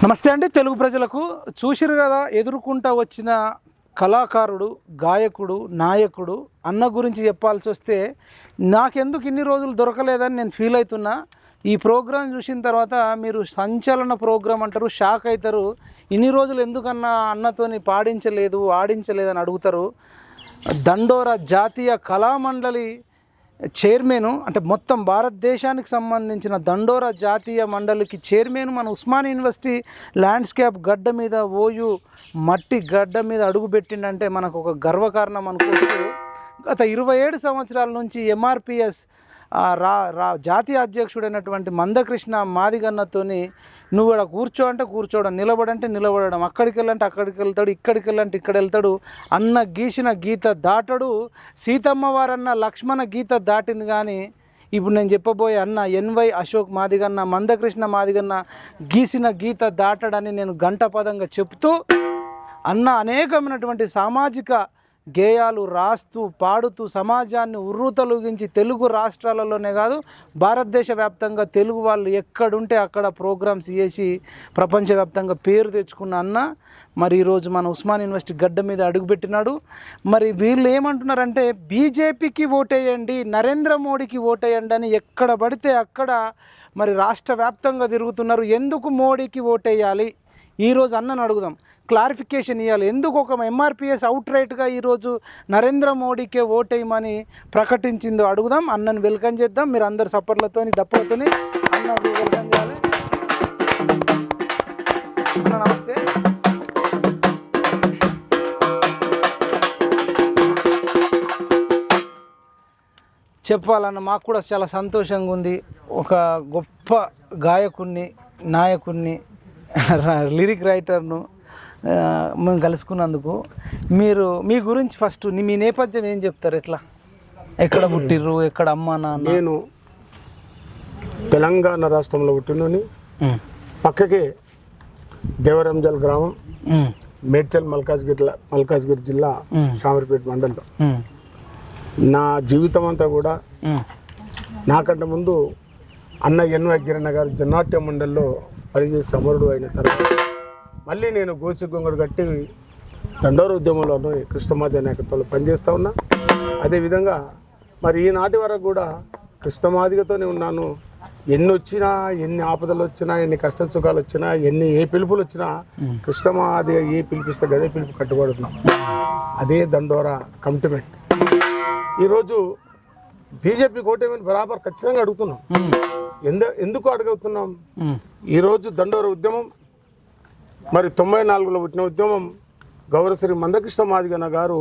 నమస్తే అండి. తెలుగు ప్రజలకు చూసిరు కదా, ఎదుర్కొంటా వచ్చిన కళాకారుడు, గాయకుడు, నాయకుడు అన్న గురించి చెప్పాల్సి వస్తే నాకెందుకు ఇన్ని రోజులు దొరకలేదని నేను ఫీల్ అవుతున్నా. ఈ ప్రోగ్రాం చూసిన తర్వాత మీరు సంచలన ప్రోగ్రాం అంటారు, షాక్ అవుతారు. ఇన్ని రోజులు ఎందుకన్నా అన్నతోని పాడించలేదు, ఆడించలేదని అడుగుతారు. దండోరా జాతీయ కళామండలి చైర్మన్, అంటే మొత్తం భారతదేశానికి సంబంధించిన దండోరా జాతీయ మండలికి చైర్మన్ మన ఉస్మాన్ యూనివర్సిటీ ల్యాండ్స్కేప్ గడ్డ మీద, ఓయూ మట్టి గడ్డ మీద అడుగుపెట్టిండంటే మనకు ఒక గర్వకారణం అనుకోవచ్చు. గత 27 సంవత్సరాల నుంచి ఎంఆర్పిఎస్ జాతీయ అధ్యక్షుడైనటువంటి మందకృష్ణ మాదిగన్నతోని నువ్వు ఇక్కడ కూర్చో అంటే కూర్చోవడం, నిలబడంటే నిలబడడం, అక్కడికి వెళ్ళంటే అక్కడికి వెళ్తాడు, ఇక్కడికి వెళ్ళంటే ఇక్కడ వెళ్తాడు. అన్న గీసిన గీత దాటడు. సీతమ్మ వారన్న లక్ష్మణ గీత దాటింది. కానీ ఇప్పుడు నేను చెప్పబోయే అన్న ఎన్వై అశోక్ మాదిగన్న, మందకృష్ణ మాదిగన్న గీసిన గీత దాటడని నేను గంటపదంగా చెప్తూ, అన్న అనేకమైనటువంటి సామాజిక గేయాలు రాస్తూ పాడుతూ సమాజాన్ని ఉర్రూతలూగించి తెలుగు రాష్ట్రాలలోనే కాదు భారతదేశ వ్యాప్తంగా తెలుగు వాళ్ళు ఎక్కడుంటే అక్కడ ప్రోగ్రామ్స్ చేసి ప్రపంచవ్యాప్తంగా పేరు తెచ్చుకున్న అన్న మరి ఈరోజు మన ఉస్మాన్ యూనివర్సిటీ గడ్డ మీద అడుగుపెట్టినాడు. మరి వీళ్ళు ఏమంటున్నారంటే బీజేపీకి ఓటేయండి, నరేంద్ర మోడీకి ఓటేయండి అని ఎక్కడ పడితే అక్కడ మరి రాష్ట్ర వ్యాప్తంగా తిరుగుతున్నారు. ఎందుకు మోడీకి ఓటేయాలి ఈరోజు అన్నను అడుగుదాం, క్లారిఫికేషన్ ఇవ్వాలి. ఎందుకు ఒక ఎంఆర్పిఎస్ అవుట్ రైట్గా ఈరోజు నరేంద్ర మోడీకే ఓటేయమని ప్రకటించిందో అడుగుదాం. అన్నను వెల్కమ్ చేద్దాం. మీరు అందరు సప్పర్లతో డప్పులతో అన్న వెల్కమ్ చేయాలి. అన్న నమస్తే. చెప్పాలన్న మాకు కూడా చాలా సంతోషంగా ఉంది. ఒక గొప్ప గాయకుడిని, నాయకుడిని, లిరిక్ రైటర్ను మేము కలుసుకున్నందుకు మీరు మీ గురించి ఫస్ట్ మీ నేపథ్యం ఏం చెప్తారు? ఎక్కడ పుట్టిర్రు, ఎక్కడ అమ్మ నాన్న? నేను తెలంగాణ రాష్ట్రంలో పుట్టినని, పక్కకే దేవరంజల్ గ్రామం, మేడ్చల్ మల్కాజ్గిరి జిల్లా, షామర్పేట మండలం. నా జీవితం అంతా కూడా నాకంటే ముందు అన్న ఎన్వై గిరణ గారు జన్నాట్య మండలిలో పనిచేసి అమరుడు అయిన తర్వాత మళ్ళీ నేను గోసి గొంగడు కట్టి దండోర ఉద్యమంలోనూ కృష్ణమాది నాయకత్వంలో పనిచేస్తూ ఉన్నా. అదేవిధంగా మరి ఈనాటి వరకు కూడా కృష్ణమాదిగతోనే ఉన్నాను. ఎన్ని వచ్చినా, ఎన్ని ఆపదలు వచ్చినా, ఎన్ని కష్ట సుఖాలు వచ్చినా, ఏ పిలుపులు వచ్చినా కృష్ణమాదిగ ఏ పిలిపిస్తే అదే పిలుపు కట్టుబడుతున్నాం. అదే దండోరా కమిట్మెంట్. ఈరోజు బీజేపీ కోటేమని బరాబర్ ఖచ్చితంగా అడుగుతున్నాం. ఎందుకు అడుగుతున్నాం? ఈరోజు దండోర ఉద్యమం మరి 94లో పుట్టిన ఉద్యమం. గౌరవశ్రీ మందకృష్ణ మాదిగన్న గారు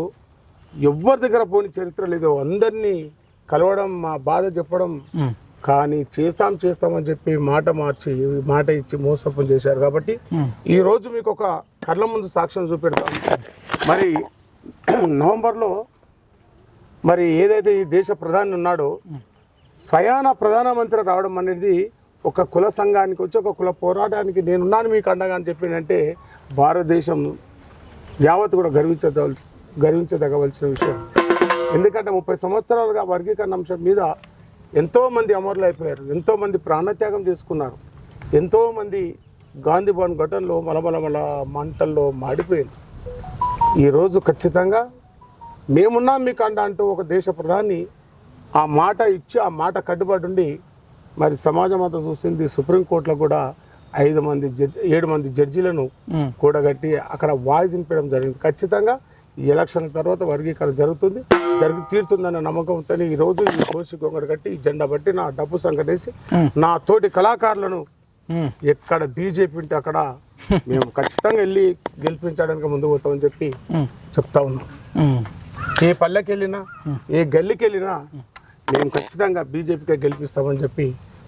ఎవ్వరి దగ్గర పోని చరిత్ర లేదు. అందరినీ కలవడం, మా బాధ చెప్పడం, కానీ చేస్తామని చెప్పి మాట ఇచ్చి మోసపం చేశారు. కాబట్టి ఈరోజు మీకు ఒక కళ్ళ ముందు సాక్ష్యం చూపెడతాం. మరి నవంబర్లో మరి ఏదైతే ఈ దేశ ప్రధాని ఉన్నాడో స్వయాన ప్రధానమంత్రి రావడం అనేది ఒక కుల సంఘానికి వచ్చి ఒక కుల పోరాటానికి నేనున్నాను మీకు అండగా అని చెప్పిందంటే భారతదేశం యావత్ కూడా గర్వించదగవలసిన విషయం. ఎందుకంటే 30 సంవత్సరాలుగా వర్గీకరణ అంశం మీద ఎంతోమంది అమరులు అయిపోయారు, ఎంతోమంది ప్రాణత్యాగం చేసుకున్నారు, ఎంతోమంది గాంధీ భవన్ ఘటనలో మలమల మంటల్లో మాడిపోయింది. ఈరోజు ఖచ్చితంగా మేమున్నాం మీకు అండ అంటూ ఒక దేశ ప్రధాని ఆ మాట ఇచ్చి ఆ మాట కట్టుబడి ఉండి మరి సమాజం అంతా చూసింది. సుప్రీంకోర్టులో కూడా 7 మంది జడ్జీలను కూడగట్టి అక్కడ వాయిస్ వినిపించడం జరిగింది. ఖచ్చితంగా ఈ ఎలక్షన్ తర్వాత వర్గీకరణ జరిగి తీరుతుందన్న నమ్మకంతో ఈరోజు ఈ కోసి గొంగడు కట్టి ఈ జెండా బట్టి నా డబ్బు సంకటేసి నా తోటి కళాకారులను ఎక్కడ బీజేపీ ఉంటే అక్కడ మేము ఖచ్చితంగా వెళ్ళి గెలిపించడానికి ముందు పోతామని చెప్పి చెప్తా ఉన్నాం. ఏ పల్లెకి వెళ్ళినా, ఏ గల్లీకి వెళ్ళినా మేము ఖచ్చితంగా బీజేపీకే గెలిపిస్తామని చెప్పి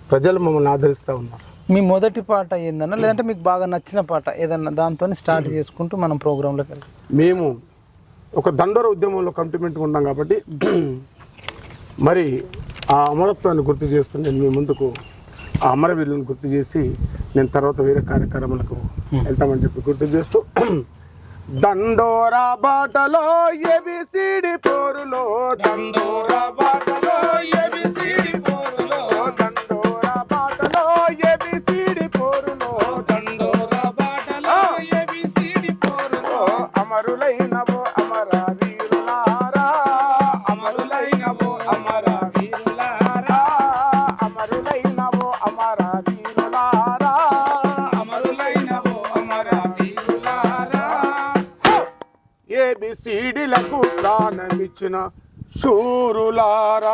ప్రజలు మమ్మల్ని ఆదరిస్తూ ఉన్నారు. మీ మొదటి పాట ఏందన్నా, లేదంటే మీకు బాగా నచ్చిన పాట ఏదన్నా దాంతో స్టార్ట్ చేసుకుంటూ మనం ప్రోగ్రాంలోకి వెళ్తాం. మేము ఒక దండోర ఉద్యమంలో కమిట్మెంట్గా ఉన్నాం కాబట్టి మరి ఆ అమరత్వాన్ని గుర్తు చేస్తూ నేను మీ ముందుకు ఆ అమరవీరులను గుర్తు చేసి నేను తర్వాత వేరే కార్యక్రమాలకు వెళ్తామని చెప్పి గుర్తు చేస్తూ, దండోరా బాటలో ఏబిసిడి పోరులో, దండోరా బాటలో ఏబిసిడి పోరులో, దండోరా బాటలో ఏబిసిడి పోరులో, దండోరా ఏబిసిడిలకు ప్రాణమిచ్చిన శూరులారా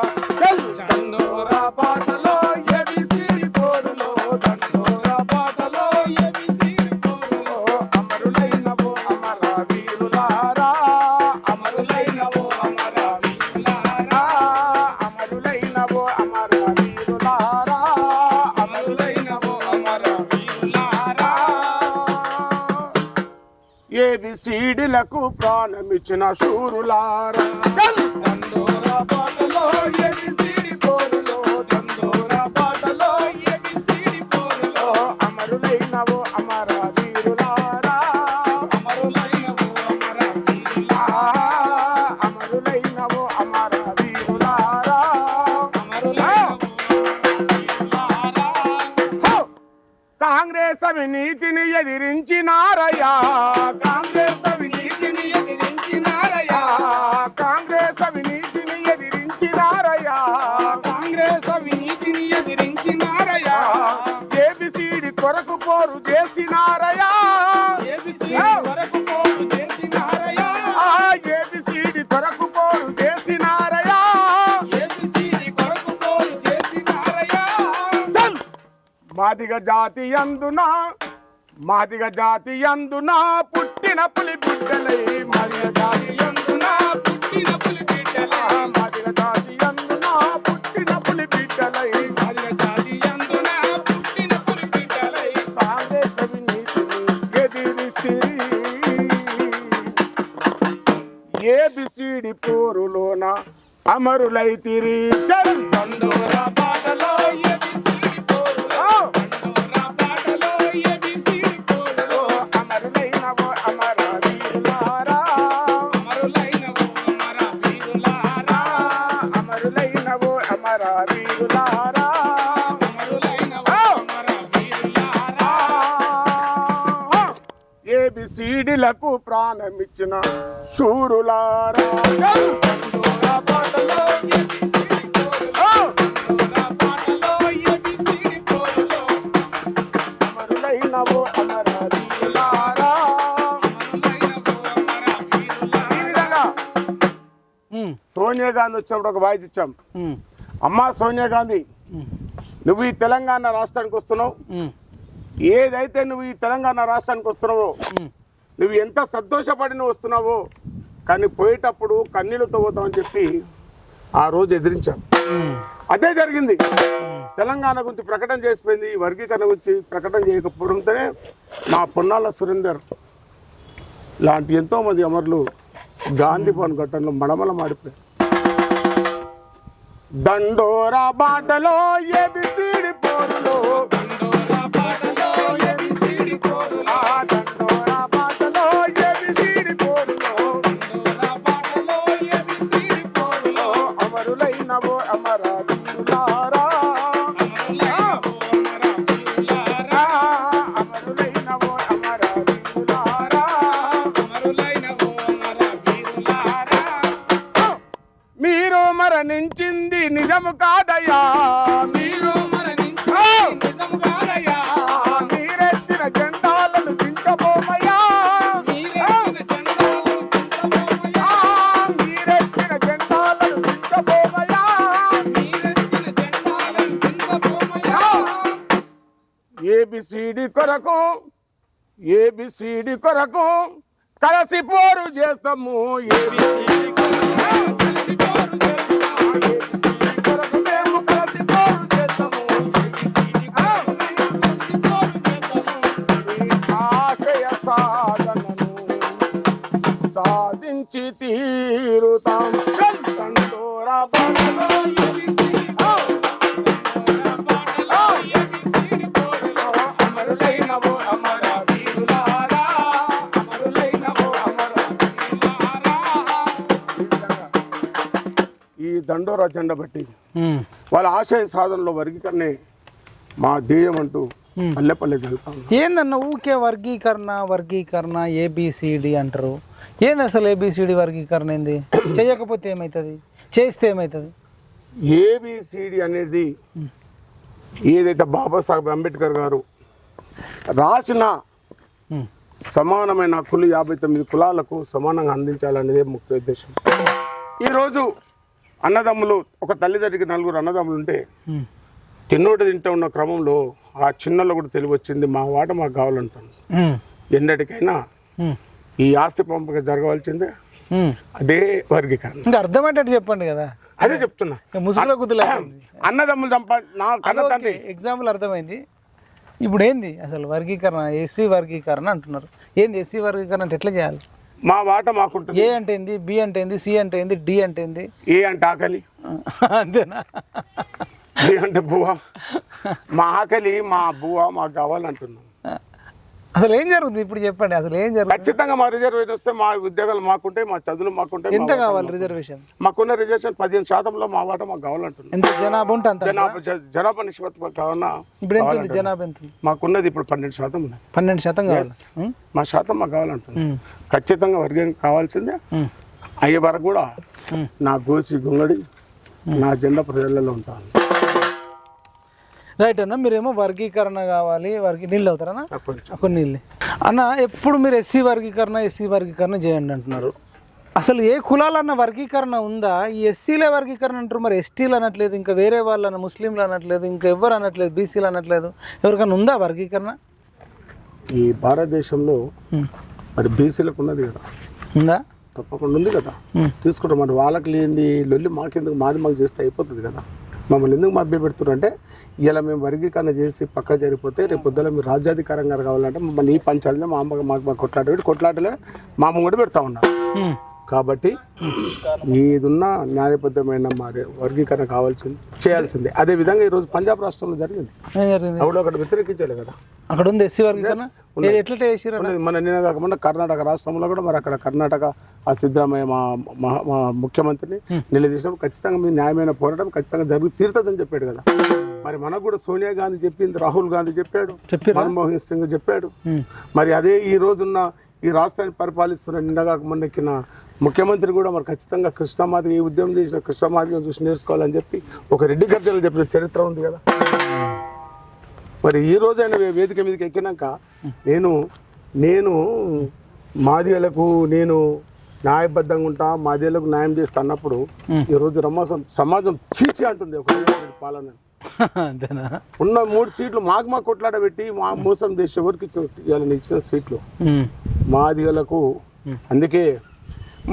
దండోరా పాటలో ఏబిసిడి పోరులో దండోరా పాటలో ఏబిసిడి పోరులో అమరులైనవో అమర వీరులారా అమరులైనవో అమర వీరులారా అమరులైనవో అమర వీరులారా అమరులైనవో అమర వీరులారా ఏబిసిడిలకు ప్రాణమిచ్చిన శూరులారా దండోరా పాటలో ఏబిసిడి పోరులో దండోరా పాటలో ఏబిసిడి పోరులో అమరులైనవో అమర వీరులారా అమరులైనవో అమర వీరులారా అమరులైనవో అమర వీరులారా అమరులైనవో వీరులారా కాంగ్రెస్ అవినీతిని ఎదిరించినారయ్యా కాంగ్రెస్ అవినీతిని ఎదిరించినారయ్యా కాంగ్రెస్ అవినీతిని ఎదిరించినారయ్యా కాంగ్రెస్ అవినీతిని ఎదిరించినారయ్యా ఏబిసిడి కొరకు పోరు చేసినారయ్యా ఏబిసిడి కొరకు పోరు చేసినారయ్యా ఏబిసిడి కొరకు పోరు చేసినారయ్యా ఏబిసిడి కొరకు పోరు చేసినారయ్యా మాదిగ జాతి అందున పుట్టిన పులి బిడ్డలై మాదిగ జాతి అందున పుట్టిన పులి బిడ్డలై మాదిగ జాతి అందున పుట్టిన పులి బిడ్డలై మాదిగ జాతి అందున పుట్టిన పులి బిడ్డలై కాంగ్రెస్ అవినీతిని ఎదిరిస్తిరి ఏబిసిడి పోరులోన అమరులైతిరి దండోరా పాటలో ఏబిసిడి పోరులో దండోరా పాటలో ఏబిసిడి పోరులో అమరులైనవో అమర వీరులారా అమరులైనవో అమర వీరులారా అమరులైనవో అమర వీరులారా అమరులైనవో అమర వీరులారా ఏబిసిడిలకు ప్రాణమిచ్చిన శూరులారా దండోరా పాటలో ఏబిసిడి పోరులో దండోరా పాటలో ఏబిసిడి పోరులో అమరులైనవో అమర వీరులారా అమరులైనవో అమర వీరులారా సోనియా గాంధీ వచ్చినప్పుడు ఒక వాయిస్ ఇచ్చాం అమ్మా సోనియా గాంధీ నువ్వు ఈ తెలంగాణ రాష్ట్రానికి వస్తున్నావు ఏదైతే నువ్వు ఈ తెలంగాణ రాష్ట్రానికి వస్తున్నావో నువ్వు ఎంత సంతోషపడి నువ్వు వస్తున్నావో కానీ పోయేటప్పుడు కన్నీళ్ళతో పోతామని చెప్పి ఆ రోజు ఎదిరించాం అదే జరిగింది తెలంగాణ గురించి ప్రకటన చేసిపోయింది వర్గీకరణ గురించి ప్రకటన చేయకపోవడంతోనే మా పొన్నాల సురేందర్ లాంటి ఎంతోమంది అమరులు గాంధీ భవన్ ఘటనలో మడమల మాడిపోయారు దండోరా బాటలో ఏబిసిడి పోరులో దండోరా బాటలో ఏబిసిడి పోరులో దండోరా బాటలో ఏబిసిడి పోరులో దండోరా బాటలో ఏబిసిడి పోరులో అమరులైనవో అమర వీరులారా అమరులైనవో అమర వీరులారా అమరులైనవో అమర వీరులారా అమరులైనవో అమర వీరులారా మీరు మరణించింది నిజము కాదయ్యా మీరు మరణించింది నిజము కాదయ్యా మీరెత్తిన జెండాలను దించబోమయ్యా మీరెత్తిన జెండాలను దించబోమయ్యా ఏబిసిడి కొరకు కలిసి పోరు చేస్తాము ఏబిసిడి కొరకు మేము కలిసి పోరు చేస్తాము ఆశయ సాధనను సాధించి తీరుతాం దండోరా బాటలో అమరులైనవో అమర వీరులారా అమరులైనవో అమర వీరులారా ఈ దండోరా జెండా బట్టి వాళ్ళ ఆశయ సాధనలో వర్గీకరణే మా ధ్యేయం అంటూ పల్లె జరుగుతాం. ఏందన్న ఊకే వర్గీకరణ ఏబిసిడి అంటారు. ఏంది అసలు ఏబిసిడి వర్గీకరణ ఏంది? చేయకపోతే ఏమవుతుంది, చేస్తే ఏమవుతుంది? ఏబిసిడి అనేది ఏదైతే బాబాసాహెబ్ అంబేద్కర్ గారు రాసిన సమానమైన హక్కులు 59 కులాలకు సమానంగా అందించాలనేదే ముఖ్య ఉద్దేశం. ఈరోజు అన్నదమ్ములు, ఒక తల్లిదండ్రికి 4 అన్నదమ్ములు ఉంటే తిన్నోటి తింటూ ఉన్న క్రమంలో ఆ చిన్నలో కూడా తెలివి వచ్చింది, మా వాట మాకు కావాలంటాను. ఎన్నటికైనా ఈ ఆస్తి పంపక జరగవలసిందే. అదే వర్గీకరణ. ఇంకా అర్థమయ్యేటట్టు చెప్పండి కదా. అదే చెప్తున్నా. ముసుగులో గుద్దులే అన్నదమ్ములు నా కన్న తండ్రి ఎగ్జాంపుల్ అర్థమైంది. ఇప్పుడు ఏంది అసలు వర్గీకరణ? ఎస్సీ వర్గీకరణ అంటున్నారు. ఏంది ఎస్సీ వర్గీకరణ అంటే ఎట్లా చేయాలి? మా వాట మాకుంటుంది. ఏ అంటే ఏంది, బి అంటే ఏంది, సి అంటే ఏంది, డి అంటే ఏంది? ఏ అంటే ఆకలి, అంతేనా? బి అంటే బువ్వ. మా ఆకలి, మా బువ్వ మాకు కావాలంటున్నాం. అసలు ఏం జరుగుతుంది ఇప్పుడు చెప్పండి. అసలు ఏం జరుగుతుంది? ఖచ్చితంగా మా రిజర్వేషన్ వస్తే మా ఉద్యోగాలు మాకుంటాయి, మా చదువులు మాకుంటాయి. ఎంత కావాలి రిజర్వేషన్? మాకున్న రిజర్వేషన్ 15% మా వాట మాకు కావాలంటున్నాం. ఎంత జనాభా ఉంటే అంత? జనాభా నిష్పత్తి కావాలన్నా ఇప్పుడు ఎంత ఉంది జనాభా? ఎంత మాకున్నది ఇప్పుడు 12% ఉంది. 12% కావాలి. మా శాతం మాకు కావాలంటున్నాం. ఖచ్చితంగా వర్గం కావాల్సిందే. అయ్యే వరకు కూడా నా గోసి గుంగడి నా జెండా ప్రజలలో ఉంటాను. రైట్ అన్న. మీరేమో వర్గీకరణ కావాలి, నీళ్ళు అవుతారన్నా? కొన్ని నీళ్ళు అన్న. ఎప్పుడు మీరు ఎస్సీ వర్గీకరణ చేయండి అంటున్నారు. అసలు ఏ కులాలన్న వర్గీకరణ ఉందా? ఈ ఎస్సీలే వర్గీకరణ అంటారు, మరి ఎస్టీలు అనట్లేదు, ఇంకా వేరే వాళ్ళు ముస్లింలు అనట్లేదు, ఇంకా ఎవరు అనట్లేదు, బీసీలు అనట్లేదు. ఎవరికైనా ఉందా వర్గీకరణ? ఈ భారతదేశంలో మరి బీసీలకు ఉన్నది కదా. ఉందా? తప్పకుండా ఉంది కదా. తీసుకుంటాం. మరి వాళ్ళకి లేనిది లొల్లి మాకెందుకు? మాది మాకు చేస్తే అయిపోతుంది కదా. మమ్మల్ని ఎందుకు మభ్య పెడుతున్నారు అంటే, ఇలా మేము వర్గీకరణ చేసి పక్క జరిగిపోతే రేపు పొద్దున మీరు రాజ్యాధికారంగా కావాలంటే మమ్మల్ని ఈ పంచాయతీలో మా అమ్మగా మాకు కొట్లాటలే మా అమ్మ కూడా పెడతా ఉన్నారు. కాబట్టి ఏదున్న న్యాయబద్ధమైన మరి వర్గీకరణ చేయాల్సిందే. అదే విధంగా ఈరోజు పంజాబ్ రాష్ట్రంలో జరిగింది. అప్పుడు అక్కడ వ్యతిరేకించాలి కదా. అక్కడ ఉంది ఎస్సీ వర్గీకరణ. మన నిన్న కాకుండా కర్ణాటక రాష్ట్రంలో కూడా మరి అక్కడ కర్ణాటక ఆ సిద్ధరామయ్య మా ముఖ్యమంత్రిని నిలదీసినప్పుడు ఖచ్చితంగా మీ న్యాయమైన పోరాటం ఖచ్చితంగా జరిగి తీరుతుందని చెప్పాడు కదా. మరి మనకు కూడా సోనియా గాంధీ చెప్పింది, రాహుల్ గాంధీ చెప్పాడు, మన్మోహన్ సింగ్ చెప్పాడు. మరి అదే ఈ రోజున్న ఈ రాష్ట్రాన్ని పరిపాలిస్తున్న నిన్నగా మొన్నెక్కిన ముఖ్యమంత్రి కూడా మరి ఖచ్చితంగా కృష్ణమాదిగా ఈ ఉద్యమం చేసిన కృష్ణమాదిగా చూసి నేర్చుకోవాలని చెప్పి ఒక రెడ్డి గర్జనలు చెప్పిన చరిత్ర ఉంది కదా. మరి ఈ రోజైనా వేదిక మీదకి ఎక్కినాక నేను మాదిగలకు నేను న్యాయబద్ధంగా ఉంటా, మాదిగలకు న్యాయం చేస్తా అన్నప్పుడు ఈరోజు సమాజం చీచి అంటుంది ఒక పాలన. ఉన్న 3 సీట్లు మాకు కొట్లాడబెట్టి మా మోసం చేసి ఎవరికి ఇచ్చిన సీట్లు మాదిగలకు. అందుకే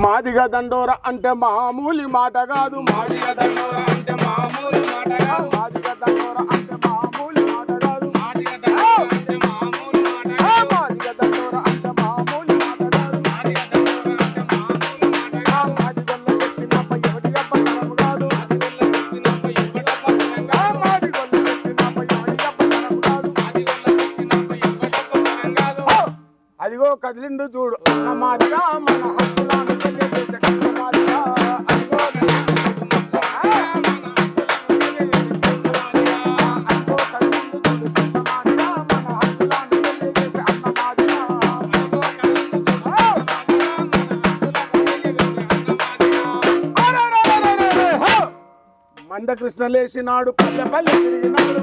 మాదిగ దండోర అంటే మామూలి మాట కాదు. మాదిగ దండోర అంటే మామూలి మాట కాదు. మాదిగ దండోర అంటే మామూలి మాట కాదు. మాదిగ దండోర అంటే మామూలి మాట కాదు. మాదిగ దండోర అంటే మామూలి మాట కాదు. మాదిగ దండోర అంటే మామూలి మాట కాదు. మాదిగొల్ల చెప్పినప్ప ఎవడి అప్పతరం కాదు. మాదిగొల్ల చెప్పినప్ప ఎవడి అప్పతరం కాదు. మాదిగొల్ల చెప్పినప్ప ఎవడి అప్పతరం కాదు. మాదిగొల్ల చెప్పినప్ప ఎవడి అప్పతరం కాదు. అదిగో కదిలిండు చూడు అన్న మాదిగా మన హక్కులను తెలియజేసే కృష్ణమాదిగా. అదిగో కదిలిండు చూడు కృష్ణమాదిగా మన హక్కులను తెలియజేసే అన్నమాదిగా. మందకృష్ణ లేచినాడు, పల్లె పల్లె తిరిగినాడు.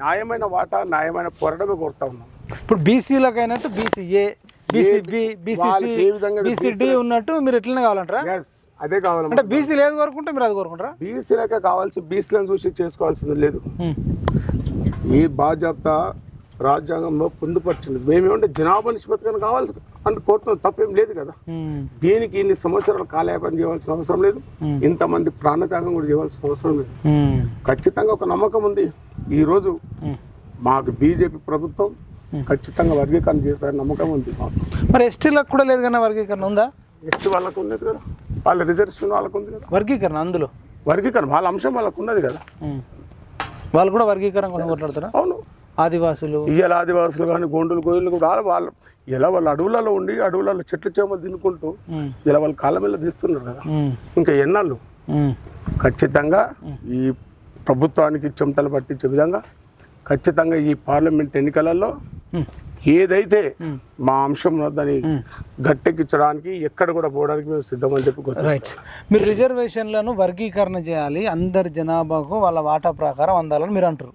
న్యాయమైన వాటా, న్యాయమైన పోరాటమే కోరుతా ఉన్నాం. ఇప్పుడు బీసీలకైనట్టు బీసీఏ, బీసీబీ, బీసీసీ, బీసీడీ ఉన్నట్టు మీరు ఎట్లనే కావాలంటారా? అదే కావాలి. అంటే బీసీలు ఏది కోరుకుంటే మీరు అది కోరుకుంటారా? బీసీలకే కావాల్సి బీసీలను చూసి చేసుకోవాల్సింది లేదు. ఈ బాధ్యత రాజ్యాంగంలో పొందుపరిచింది. మేమేమంటే జనాభా నిష్పత్తిగా కావాల్సి అంటే కోరుతున్న తప్పేం లేదు కదా. దీనికి ఇన్ని సంవత్సరాలు కాలయాపన చేయవలసిన అవసరం లేదు. ఇంతమంది ప్రాణత్యాగం కూడా చేయవలసిన అవసరం లేదు. ఖచ్చితంగా ఒక నమ్మకం ఉంది. ఈరోజు మాకు బీజేపీ ప్రభుత్వం ఖచ్చితంగా వర్గీకరణ చేస్తారని నమ్మకం ఉంది మాకు. మరి ఎస్టీలకు కూడా లేదు కదా వర్గీకరణ? ఉందా? ఎస్టీ వాళ్ళకు ఉన్నది కదా, వాళ్ళ రిజర్వేషన్ వాళ్ళకు ఉంది కదా వర్గీకరణ. అందులో వర్గీకరణ వాళ్ళ అంశం వాళ్ళకు ఉన్నది కదా. వాళ్ళు కూడా వర్గీకరణ కొట్లాడతారా? అవును. ఆదివాసులు ఇవాళ ఆదివాసులు కానీ గోండులు గోయిలు కూడా వాళ్ళు ఇలా వాళ్ళ అడవులలో ఉండి అడవులలో చెట్లు చేమలు తినుకుంటూ ఇలా వాళ్ళ కాళ్ళ మీద తీస్తున్నారు కదా. ఇంకా ఎన్నాళ్ళు ఖచ్చితంగా ఈ ప్రభుత్వానికి చెమటలు పట్టించే విధంగా ఖచ్చితంగా ఈ పార్లమెంట్ ఎన్నికలలో ఏదైతే మా అంశం దాన్ని గట్టెక్కించడానికి ఎక్కడ కూడా పోవడానికి మేము సిద్ధమని చెప్పి రైట్. మీరు రిజర్వేషన్లను వర్గీకరణ చేయాలి, అందరి జనాభాకు వాళ్ళ వాటా ప్రకారం అందాలని మీరు అంటారు.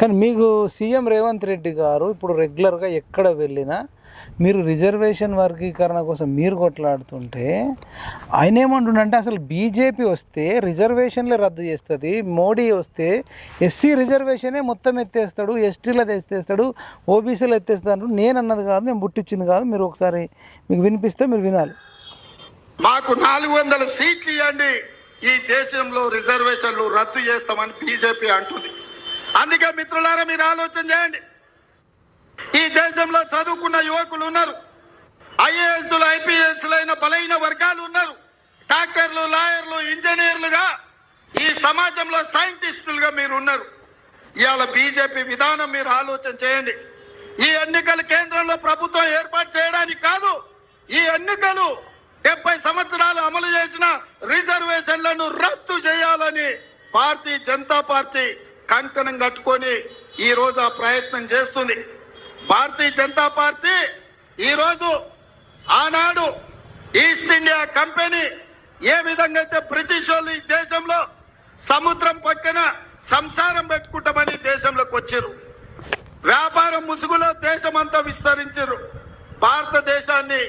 కానీ మీకు సీఎం రేవంత్ రెడ్డి గారు ఇప్పుడు రెగ్యులర్గా ఎక్కడ వెళ్ళినా మీరు రిజర్వేషన్ వర్గీకరణ కోసం మీరు కొట్లాడుతుంటే ఆయన ఏమంటుండంటే అసలు బీజేపీ వస్తే రిజర్వేషన్లే రద్దు చేస్తుంది, మోడీ వస్తే ఎస్సీ రిజర్వేషనే మొత్తం ఎత్తేస్తాడు, ఎస్టీలది ఎత్తేస్తాడు, ఓబీసీలు ఎత్తేస్తాడు. నేను అన్నది కాదు, నేను పుట్టించింది కాదు. మీరు ఒకసారి మీకు వినిపిస్తే మీరు వినాలి. మాకు 400 సీట్లు ఇవ్వండి, ఈ దేశంలో రిజర్వేషన్లు రద్దు చేస్తామని బీజేపీ అంటుంది. అందుకే మిత్రులారా మీరు ఆలోచన చేయండి. ఈ దేశంలో చదువుకున్న యువకులు ఉన్నారు, ఐఏఎస్లు ఐపీఎస్లు అయిన బలైన వర్గాలు ఉన్నారు, డాక్టర్లు, లాయర్లు, ఇంజనీర్లుగా ఈ సమాజంలో సైంటిస్టులుగా మీరు ఉన్నారు. ఇవాళ బీజేపీ విధానం మీరు ఆలోచన చేయండి. ఈ ఎన్నికలు కేంద్రంలో ప్రభుత్వం ఏర్పాటు చేయడానికి కాదు, ఈ ఎన్నికలు 70 సంవత్సరాలు అమలు చేసిన రిజర్వేషన్లను రద్దు చేయాలని భారతీయ జనతా పార్టీ కంకణం కట్టుకొని ఈ రోజు ఆ ప్రయత్నం చేస్తుంది. భారతీయ జనతా పార్టీ ఈరోజు ఆనాడు ఈస్ట్ ఇండియా కంపెనీ ఏ విధంగా అయితే బ్రిటిష్ వాళ్ళు ఈ దేశంలో సముద్రం పక్కన సంసారం పెట్టుకుంటామని దేశంలోకి వచ్చారు, వ్యాపారం ముసుగులో దేశమంతా విస్తరించారు. భారతదేశాన్ని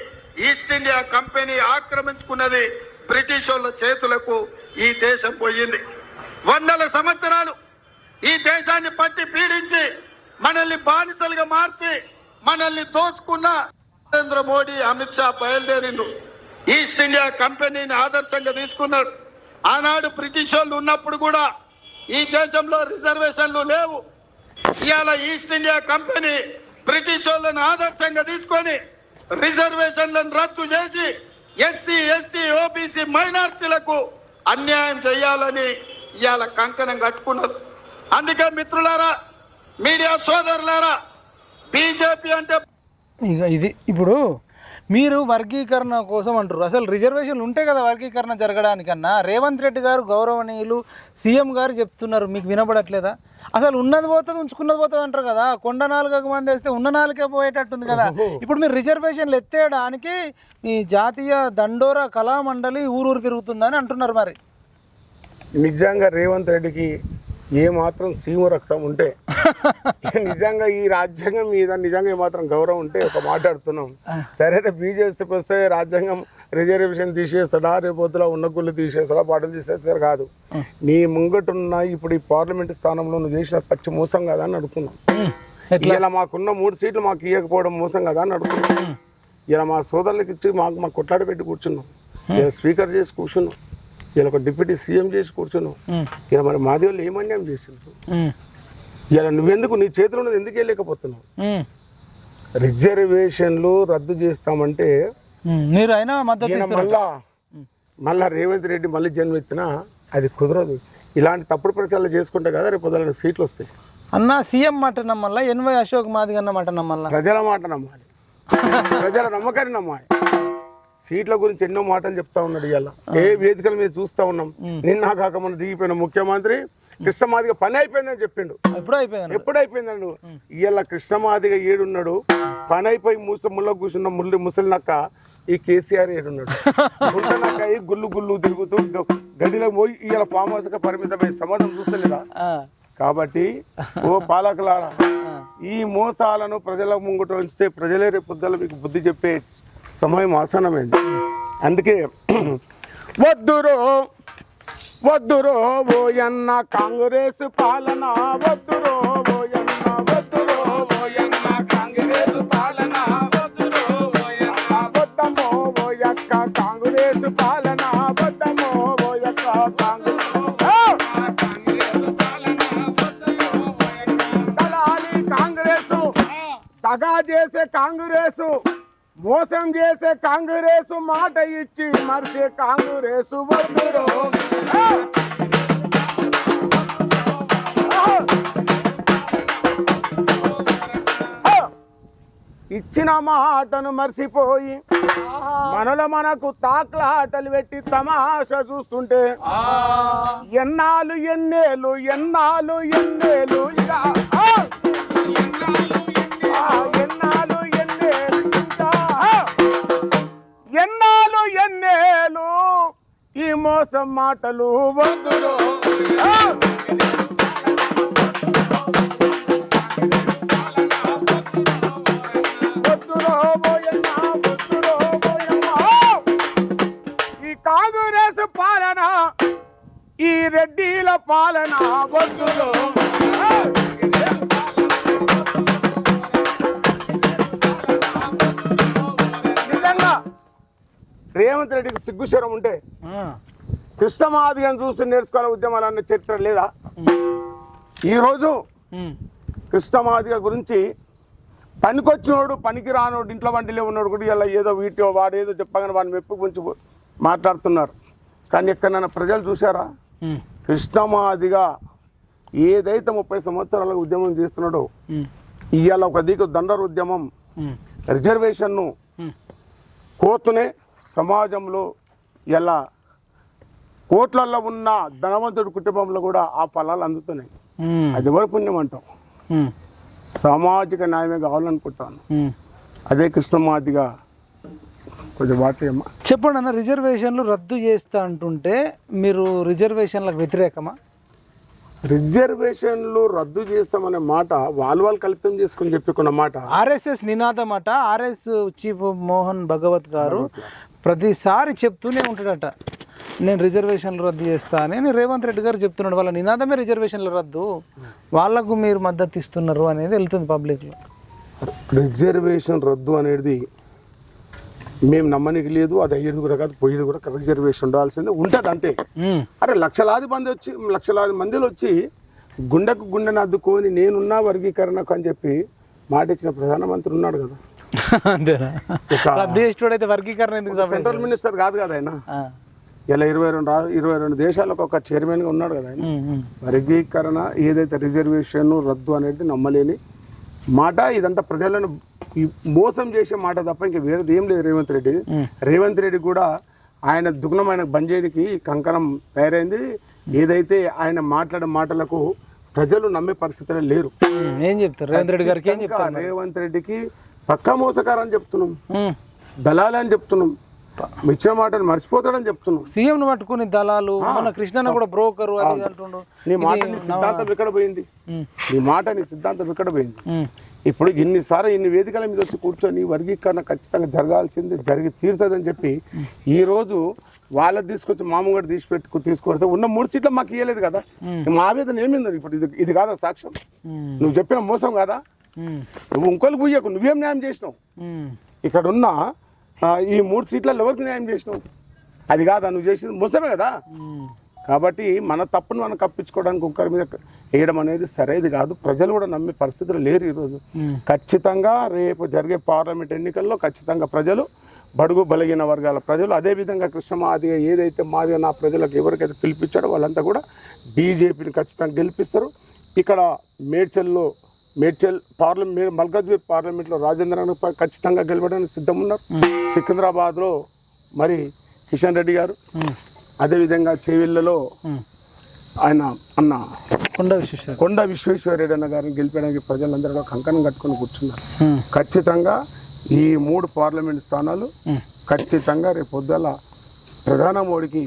ఈస్ట్ ఇండియా కంపెనీ ఆక్రమించుకున్నది, బ్రిటిష్ వాళ్ళ చేతులకు ఈ దేశం పోయింది. 100 సంవత్సరాలు ఈ దేశాన్ని పట్టి పీడించి మనల్ని బానిసలుగా మార్చి మనల్ని దోచుకున్న నరేంద్ర మోడీ, అమిత్ షా బయలుదేరిండు. ఈస్ట్ ఇండియా కంపెనీని ఆదర్శంగా తీసుకున్నాడు. ఆనాడు బ్రిటిష్ వాళ్ళు ఉన్నప్పుడు కూడా ఈ దేశంలో రిజర్వేషన్లు లేవు. ఇవాళ ఈస్ట్ ఇండియా కంపెనీ బ్రిటిష్ వాళ్ళను ఆదర్శంగా తీసుకొని రిజర్వేషన్లను రద్దు చేసి ఎస్సీ, ఎస్టీ, ఓబీసీ మైనార్టీలకు అన్యాయం చేయాలని ఇవాళ కంకణం కట్టుకున్నారు. అందుకే మిత్రులారా, మీడియా సోదరులారా, బీజేపీ అంటే ఇక ఇది ఇప్పుడు మీరు వర్గీకరణ కోసం అంటారు. అసలు రిజర్వేషన్లు ఉంటే కదా వర్గీకరణ జరగడానికన్నా. రేవంత్ రెడ్డి గారు గౌరవనీయులు సీఎం గారు చెప్తున్నారు, మీకు వినబడట్లేదా? అసలు ఉన్నది పోతుంది, ఉంచుకున్నది పోతుంది అంటారు కదా. కొండ 4 మంది వేస్తే ఉన్న 4 పోయేటట్టుంది కదా. ఇప్పుడు మీరు రిజర్వేషన్లు ఎత్తేయడానికి ఈ జాతీయ దండోరా కళామండలి ఊరూరు తిరుగుతుందని అంటున్నారు. మరి నిజంగా రేవంత్ రెడ్డికి ఏ మాత్రం సీమ రక్తం ఉంటే, నిజంగా ఈ రాజ్యాంగం మీద నిజంగా ఏమాత్రం గౌరవం ఉంటే ఒక మాట్లాడుతున్నాం. సరే బీజేపీకి వస్తే రాజ్యాంగం రిజర్వేషన్ తీసేస్తాడా, రేపొద్దులా ఉన్న గుళ్ళు తీసేస్తాడా, పాటలు తీసేస్తాడు కాదు. నీ ముంగటున్న ఇప్పుడు ఈ పార్లమెంట్ స్థానంలో నువ్వు చేసిన పచ్చి మోసం కదా అని అడుగుతున్నాం. ఇలా మాకున్న 3 సీట్లు మాకు ఇవ్వకపోవడం మోసం కదా అని అడుగుతున్నాం. ఇలా మా సోదరులకు ఇచ్చి మాకు కొట్లాడి పెట్టి కూర్చున్నాం, ఇలా స్పీకర్ చేసి కూర్చున్నాం, ఇలా ఒక డిప్యూటీ సీఎం చేసి కూర్చున్నావు. ఇలా మరి మాది వాళ్ళు ఏమన్యాయం చేసింది? ఇలా నువ్వెందుకు నీ చేతిలో ఉన్నది ఎందుకు వెళ్ళలేకపోతున్నావు? రిజర్వేషన్లు రద్దు చేస్తామంటే మీరు అయినా మళ్ళా రేవంత్ రెడ్డి మళ్ళీ జన్మెత్తినా అది కుదరదు. ఇలాంటి తప్పుడు ప్రచారాలు చేసుకుంటే కదా రేపు పొద్దున సీట్లు వస్తాయి. అన్న సీఎం మాట నమ్మల్లా, ఎన్వై అశోక్ మాదిగన్న మాట నమ్మల్లా? ప్రజల మాట నమ్మాలి, ప్రజల నమ్మకాన్ని నమ్మాలి. సీట్ల గురించి ఎన్నో మాటలు చెప్తా ఉన్నాడు. ఇవాళ ఏ వేదికల మీద చూస్తా ఉన్నాం. నిన్న కాకముందు దిగిపోయిన ముఖ్యమంత్రి కృష్ణమాదిగ పని అయిపోయిందని చెప్పిండు. ఎప్పుడు అయిపోయిందండు? ఇవాళ కృష్ణమాదిగ ఏడున్నాడు, పని అయిపోయి ముళ్ళ కూర్చున్న ముసలి నక్క ఈ కేసీఆర్ ఏడున్నాడు. నక్క గుళ్ళు గుళ్ళు తిరుగుతూ గడిలో పోయి ఇవాళ ఫామ్ హౌస్ పరిమితమై సమాజం చూస్తలేదా? కాబట్టి ఓ పాలకులారా, ఈ మోసాలను ప్రజల ముంగట ఉంచితే ప్రజలే రేపు పొద్దుల మీకు బుద్ధి చెప్పే సమయం ఆసనమైంది. అందుకే వద్దురో వద్దురో ఓయన్న కాంగ్రెస్ పాలన, వద్దురో ఓయన్న, వద్దురో ఓయన్న కాంగ్రెస్ పాలన, వద్దురో ఓయన్న, వద్దమో ఓయక్క కాంగ్రెస్ పాలన, వద్దమో ఓయక్క కాంగ్రెస్ దళాలి కాంగ్రెస్, దగా చేసే కాంగ్రెస్, మోసం చేసే కాంగ్రెస్, మాట ఇచ్చి మరిసే కాంగ్రెస్ వద్దురో. ఇచ్చిన మాటను మర్చిపోయి మనకు తాక్లాటలు పెట్టి తమాష చూస్తుంటే ఎన్నాళ్ళు ఎన్నేళ్ళు ఇక ఎన్నాళ్ళు ఎన్నేళ్ళు ఇంకా ఎన్నాళ్ళు ఎన్నేళ్ళు ఈ మోసం మాటలు వద్దురో కాంగ్రెస్ పాలన ఈ రెడ్డిల పాలన వద్దులో నిజంగా రేవంత్ రెడ్డికి సిగ్గుశరం ఉంటే కృష్ణమాదిగని చూసి నేర్చుకోవాలి ఉద్యమాలు అన్న చరిత్ర లేదా? ఈరోజు కృష్ణమాదిగ గురించి పనికొచ్చినోడు పనికి రానోడు ఇంట్లో వంటిలే ఉన్నాడు కూడా ఇలా ఏదో వీటిలో వాడు ఏదో చెప్పగానే వాడిని మెప్పు గురించి మాట్లాడుతున్నారు. కానీ ఎక్కడైనా ప్రజలు చూసారా? కృష్ణమాదిగా ఏదైతే 30 సంవత్సరాలుగా ఉద్యమం చేస్తున్నాడో ఇవాళ ఒక దిక్కు దండర్ ఉద్యమం రిజర్వేషన్ను కోర్టునే సమాజంలో ఇలా కోట్లలో ఉన్న ధనవంతుడి కుటుంబంలో కూడా ఆ ఫలాలు అందుతున్నాయి. అది ఎవరి పుణ్యం అంటాం? సామాజిక న్యాయమే కావాలనుకుంటాను. అదే కృష్ణమాదిగా కొంచెం వాటేమ్మా చెప్పండి అన్న. రిజర్వేషన్లు రద్దు చేస్తా అంటుంటే మీరు రిజర్వేషన్లకు వ్యతిరేకమా? రిజర్వేషన్లు రద్దు చేస్తామనే మాట వాళ్ళు కల్పితం చేసుకుని చెప్పుకున్న మాట ఆర్ఎస్ఎస్ నినాదం అట. ఆర్ఎస్ చీఫ్ మోహన్ భగవత్ గారు ప్రతిసారి చెప్తూనే ఉంటాడట, నేను రిజర్వేషన్లు రద్దు చేస్తా అని. రేవంత్ రెడ్డి గారు చెప్తున్నాడు, వాళ్ళ నినాదమే రిజర్వేషన్లు రద్దు, వాళ్లకు మీరు మద్దతు ఇస్తున్నారు అనేది వెళ్తుంది పబ్లిక్లో. రిజర్వేషన్ రద్దు అనేది మేము నమ్మనికి లేదు, అది అయ్యేది కూడా కాదు, పోయేది కూడా. రిజర్వేషన్ ఉండాల్సిందే, ఉంటుంది అంతే. అరే లక్షలాది మందిలో వచ్చి గుండెకు గుండెని అద్దుకొని నేనున్నా వర్గీకరణకు అని చెప్పి మాట ఇచ్చిన ప్రధానమంత్రి ఉన్నాడు కదా. సెంట్రల్ మినిస్టర్ కాదు కదా ఆయన. ఇలా 22 దేశాలకు ఒక చైర్మన్గా ఉన్నాడు కదా ఆయన. వర్గీకరణ ఏదైతే రిజర్వేషన్ రద్దు అనేది నమ్మలేని మాట. ఇదంతా ప్రజలను మోసం చేసే మాట తప్ప ఇంకా వేరేది ఏం లేదు. రేవంత్ రెడ్డి కూడా ఆయన దుగ్నం ఆయన బంద్ చేయడానికి కంకణం తయారైంది. ఏదైతే ఆయన మాట్లాడే మాటలకు ప్రజలు నమ్మే పరిస్థితులు లేరు. ఏం చెప్తారు రేవంత్ రెడ్డి గారికి? రేవంత్ రెడ్డికి పక్కా మోసకారని చెప్తున్నాం, దళాలి అని చెప్తున్నాం, ఇచ్చిన మాటను మర్చిపోతాడని చెప్తున్నాం. సీఎం పట్టుకుని దళాలు, మన కృష్ణ కూడా బ్రోకరు అది అంటుండు. నీ మాట నీ సిద్ధాంతం ఎక్కడ పోయింది? నీ మాట నీ సిద్ధాంతం ఎక్కడ పోయింది? ఇప్పుడు ఇన్నిసార్లు ఇన్ని వేదికల మీద వచ్చి కూర్చొని వర్గీకరణ ఖచ్చితంగా జరగాల్సింది, జరిగి తీరుతుందని చెప్పి ఈ రోజు వాళ్ళది తీసుకొచ్చి మామూలు తీసుకొడితే ఉన్న 3 సీట్లు మాకు ఇవ్వలేదు కదా. మా ఆవేదన ఏమింది ఇప్పుడు? ఇది కాదా సాక్ష్యం? నువ్వు చెప్పిన మోసం కాదా? నువ్వు ఇంకోళ్ళకి పోయకు, నువ్వేం న్యాయం చేసినావు? ఇక్కడ ఉన్న ఈ 3 సీట్లలో ఎవరికి న్యాయం చేసినావు? అది కాదా నువ్వు చేసింది? మోసమే కదా. కాబట్టి మన తప్పును మనం కప్పించుకోవడానికి ఒక్కరి మీద వేయడం అనేది సరైనది కాదు. ప్రజలు కూడా నమ్మే పరిస్థితులు లేరు ఈరోజు. ఖచ్చితంగా రేపు జరిగే పార్లమెంట్ ఎన్నికల్లో ఖచ్చితంగా ప్రజలు, బడుగు బలహీన వర్గాల ప్రజలు, అదేవిధంగా కృష్ణమాదిగా ఏదైతే మాదిగా నా ప్రజలకు ఎవరికైతే పిలిపించాడో వాళ్ళంతా కూడా బీజేపీని ఖచ్చితంగా గెలిపిస్తారు. ఇక్కడ మేడ్చల్ పార్లమెంట్, మల్కాజ్గిరి పార్లమెంట్లో రాజేంద్ర ఖచ్చితంగా గెలవడానికి సిద్ధం ఉన్నారు. సికింద్రాబాద్లో మరి కిషన్ రెడ్డి గారు, అదేవిధంగా చేవెళ్ళలో ఆయన అన్న కొండ విశ్వేశ్వరరెడ్డి అన్న గారిని గెలిపడానికి ప్రజలందరూ కంకణం కట్టుకొని కూర్చున్నారు. ఖచ్చితంగా ఈ 3 పార్లమెంట్ స్థానాలు ఖచ్చితంగా రేపు పొద్దుల ప్రధాని మోడీకి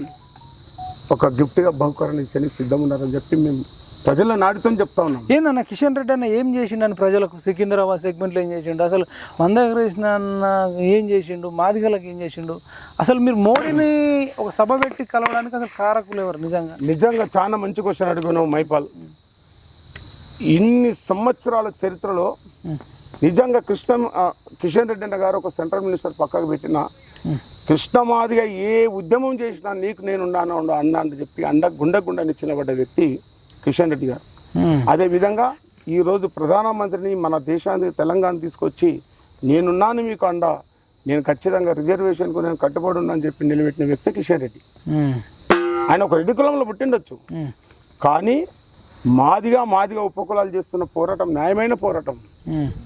ఒక గిఫ్ట్గా బహుకరణ ఇచ్చేందుకు సిద్ధం ఉన్నారని చెప్పి మేము ప్రజల నాటితో చెప్తా ఉన్నాం. ఏందన్న కిషన్ రెడ్డి అన్న ఏం చేసిండు ప్రజలకు? సికింద్రాబాద్ సెగ్మెంట్లో ఏం చేసిండు? అసలు మందకృష్ణ అన్న ఏం చేసిండు? మాదిగలకు ఏం చేసిండు? అసలు మీరు మోడీని ఒక సభ పెట్టి కలవడానికి అసలు కారకులు ఎవరు? నిజంగా చాలా మంచి క్వశ్చన్ అడిగినావు మైపాల్. ఇన్ని సంవత్సరాల చరిత్రలో నిజంగా కిషన్ రెడ్డి అన్న గారు ఒక సెంట్రల్ మినిస్టర్ పక్కకు పెట్టిన కృష్ణమాదిగా ఏ ఉద్యమం చేసినా నీకు నేను అన్నా అని చెప్పి గుండె నిచ్చినబడ్డ వ్యక్తి కిషన్ రెడ్డి గారు. అదేవిధంగా ఈరోజు ప్రధానమంత్రిని మన దేశానికి తెలంగాణ తీసుకొచ్చి నేనున్నాను మీకు అండ, నేను ఖచ్చితంగా రిజర్వేషన్కు నేను కట్టుబడి ఉన్నానని చెప్పి నిలబెట్టిన వ్యక్తి కిషన్ రెడ్డి. ఆయన ఒక రెడ్డి కులంలో పుట్టిండొచ్చు, కానీ మాదిగా ఉపకులాలు చేస్తున్న పోరాటం న్యాయమైన పోరాటం.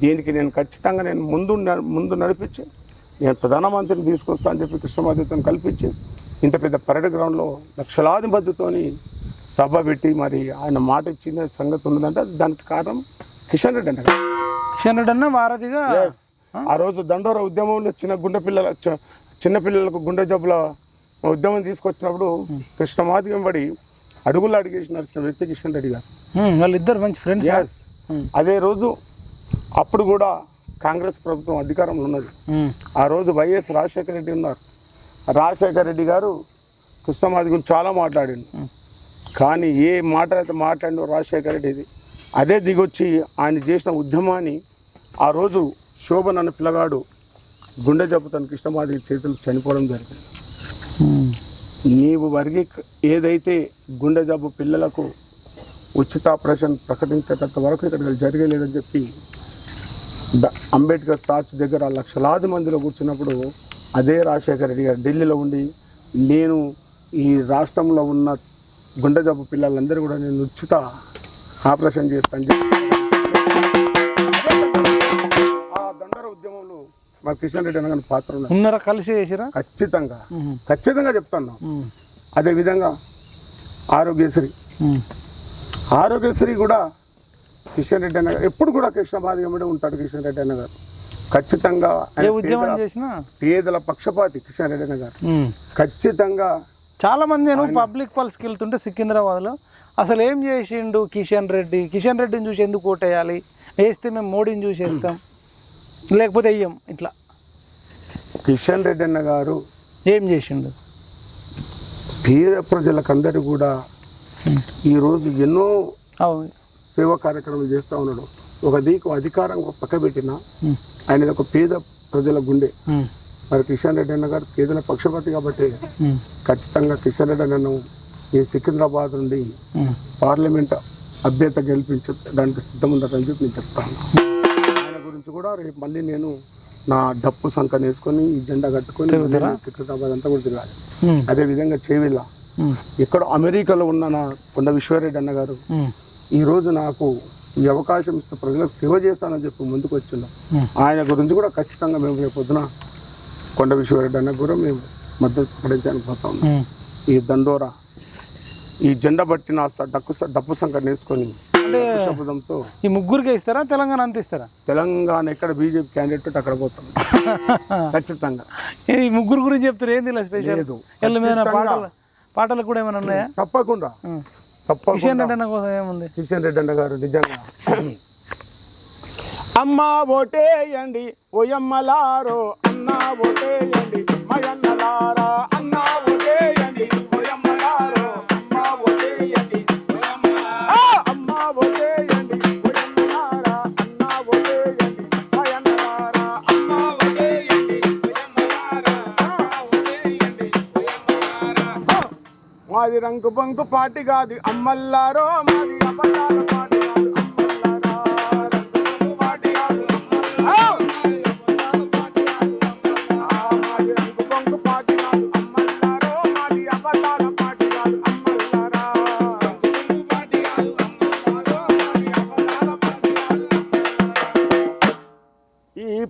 దీనికి నేను ఖచ్చితంగా నేను ముందు నడిపించి నేను ప్రధానమంత్రిని తీసుకొస్తా అని చెప్పి కృష్ణమాదితో కల్పించి ఇంత పెద్ద పరేడ్ గ్రౌండ్లో లక్షలాది మందితోని సభ పెట్టి మరి ఆయన మాట ఇచ్చిన సంగతి ఉన్నదంటే దానికి కారణం కిషన్ రెడ్డి అన్న. కిషన్ రెడ్డి అన్న వారధిగా ఆ రోజు దండోర ఉద్యమంలో చిన్న పిల్లలకు గుండె జబ్బుల ఉద్యమం తీసుకొచ్చినప్పుడు కృష్ణమాది వెంబడి అడుగులు అడిగేసి నడిచిన వ్యక్తి కిషన్ రెడ్డి గారు. వాళ్ళిద్దరు మంచి ఫ్రెండ్స్. అదే రోజు అప్పుడు కూడా కాంగ్రెస్ ప్రభుత్వం అధికారంలో ఉన్నది. ఆ రోజు వైఎస్ రాజశేఖర రెడ్డి ఉన్నారు. రాజశేఖర రెడ్డి గారు కృష్ణమాది గురించి చాలా మాట్లాడిండు. కానీ ఏ మాట అయితే మాట్లాడినో రాజశేఖర రెడ్డిది అదే దిగొచ్చి ఆయన చేసిన ఉద్యమాన్ని ఆ రోజు శోభన్ అన్న పిల్లగాడు గుండె జబ్బుతాను కృష్ణమాది చేతులు చనిపోవడం జరిగింది. నీవు ఏదైతే గుండె జబ్బు పిల్లలకు ఉచిత ఆపరేషన్ ప్రకటించేటంత వరకు ఇక్కడ జరగలేదని చెప్పి అంబేద్కర్ స్టాచ్యూ దగ్గర లక్షలాది మందిలో కూర్చున్నప్పుడు అదే రాజశేఖర రెడ్డి గారు ఢిల్లీలో ఉండి నేను ఈ రాష్ట్రంలో ఉన్న గుండె జబ్బు పిల్లలందరూ కూడా నేను ఉచిత ఆపరేషన్ చేస్తాను చెప్పి ఆ దండర ఉద్యమంలో మా కిషన్ రెడ్డి అన్న పాత్ర ఉన్నారా, కలిసి చేసిరా? ఖచ్చితంగా చెప్తాను. అదేవిధంగా ఆరోగ్యశ్రీ కూడా కిషన్ రెడ్డి అన్న గారు ఎప్పుడు కూడా కృష్ణమాది వెంబడి ఉంటాడు. కిషన్ రెడ్డి అన్న గారు ఖచ్చితంగా ఉద్యమం చేసిన పేదల పక్షపాతి కిషన్ రెడ్డి అన్న గారు. ఖచ్చితంగా చాలా మంది నేను పబ్లిక్ పల్స్కి వెళ్తుంటే సికింద్రాబాద్లో అసలు ఏం చేసిండు కిషన్ రెడ్డిని చూసి ఎందుకు ఓటేయాలి, వేస్తే మేము మోడీని చూసి వేస్తాం లేకపోతే వెయ్యం, ఇట్లా. కిషన్ రెడ్డి అన్న గారు ఏం చేసిండు? పేద ప్రజలకందరూ కూడా ఈరోజు ఎన్నో సేవా కార్యక్రమాలు చేస్తూ ఉన్నాడు. ఒక దీకు అధికారం పక్కబెట్టిన ఆయన ఒక పేద ప్రజల గుండె. మరి కిషన్ రెడ్డి అన్న గారు పేదల పక్షపాతి కాబట్టి ఖచ్చితంగా కిషన్ రెడ్డి అన్నను ఈ సికింద్రాబాద్ నుండి పార్లమెంట్ అభ్యర్థి గెలిపించడానికి సిద్ధం ఉందని చెప్పి నేను చెప్తాను. ఆయన గురించి కూడా రేపు మళ్ళీ నేను నా డప్పు సంఖ వేసుకొని ఈ జెండా కట్టుకొని సికింద్రాబాద్ అంతా కూడా తిరగాలి. అదేవిధంగా చేవిల్ల ఇక్కడ అమెరికాలో ఉన్న నా కొండ విశ్వరెడ్డి అన్న గారు ఈరోజు నాకు ఈ అవకాశం ఇస్తే ప్రజలకు సేవ చేస్తానని చెప్పి ముందుకు వచ్చిన్నాం. ఆయన గురించి కూడా ఖచ్చితంగా మేము రేపు పొద్దున కొండ విశ్వరెడ్డి అన్న కూడా మేము మద్దతు ప్రకటించడానికి పోతా ఉన్నాం. ఈ దండోరా ఈ జెండా బట్టిన డప్పు సంఖ్య వేసుకొని శబ్దంతో ఈ ముగ్గురికి ఇస్తారా, తెలంగాణ అంత ఇస్తారా? తెలంగాణ ఎక్కడ బీజేపీ క్యాండిడేట్ అక్కడ పోతాం ఖచ్చితంగా. ఈ ముగ్గురు గురించి చెప్తారు, ఏంది స్పెషల్? పాటలు కూడా ఏమైనా ఉన్నాయా? తప్పకుండా. కిషన్ రెడ్డి అన్న కోసం ఏముంది? కిషన్ రెడ్డి అన్న గారు నిజంగా అమ్మ ఓటేయండి ఓయమ్మలారో, అన్న ఓటేయండి మయన్నలారా, అన్న ఓటేయండి ఓయమ్మలారో, అమ్మ ఓటేయండి అమ్మ ఓటేయండి ఓయమ్మలారా, అన్న ఓటేయండి మయన్నలారా, అమ్మ ఓటేయండి ఓయమ్మలారా, అన్న ఓటేయండి ఓయమ్మలారా. మాది రంగు బంకు పార్టీ కాదు అమ్మల్లారో, మాది అబద్ధాల పార్టీ కాదు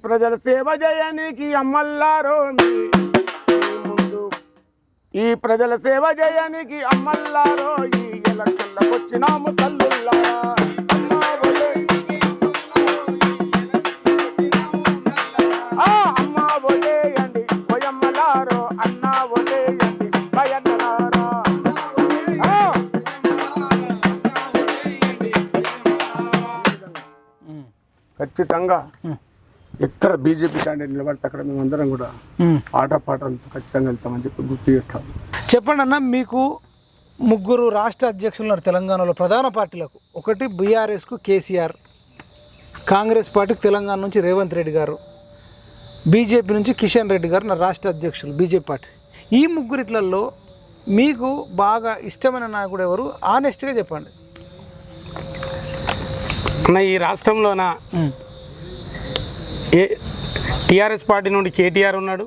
ప్రజల సేవ చేయనికి అమ్మల్లారో ముందు, ఈ ప్రజల సేవ చేయనికి అమ్మల్లారో ఈ ఎలక్షన్లకు వచ్చినాము తల్లుల్లారా. అమ్మ ఓటేయండి ఓయమ్మలారో, అన్న ఓటేయండి భయన్నలారా. ఖచ్చితంగా ఎక్కడ బీజేపీ క్యాండిడేట్ నిలబడితే అక్కడ మేము అందరం కూడా ఆటపాటలతో ఖచ్చితంగా వెళ్తామని చెప్పి గుర్తు చేస్తాం. చెప్పండి అన్న, మీకు ముగ్గురు రాష్ట్ర అధ్యక్షులు ఉన్నారు తెలంగాణలో ప్రధాన పార్టీలకు. ఒకటి బీఆర్ఎస్కు కేసీఆర్, కాంగ్రెస్ పార్టీకి తెలంగాణ నుంచి రేవంత్ రెడ్డి గారు, బీజేపీ నుంచి కిషన్ రెడ్డి గారు నా రాష్ట్ర అధ్యక్షులు బీజేపీ పార్టీ. ఈ ముగ్గురిట్లలో మీకు బాగా ఇష్టమైన నాయకుడు ఎవరు? ఆనెస్ట్గా చెప్పండి. ఈ రాష్ట్రంలోన టీఆర్ఎస్ పార్టీ నుండి కేటీఆర్ ఉన్నాడు,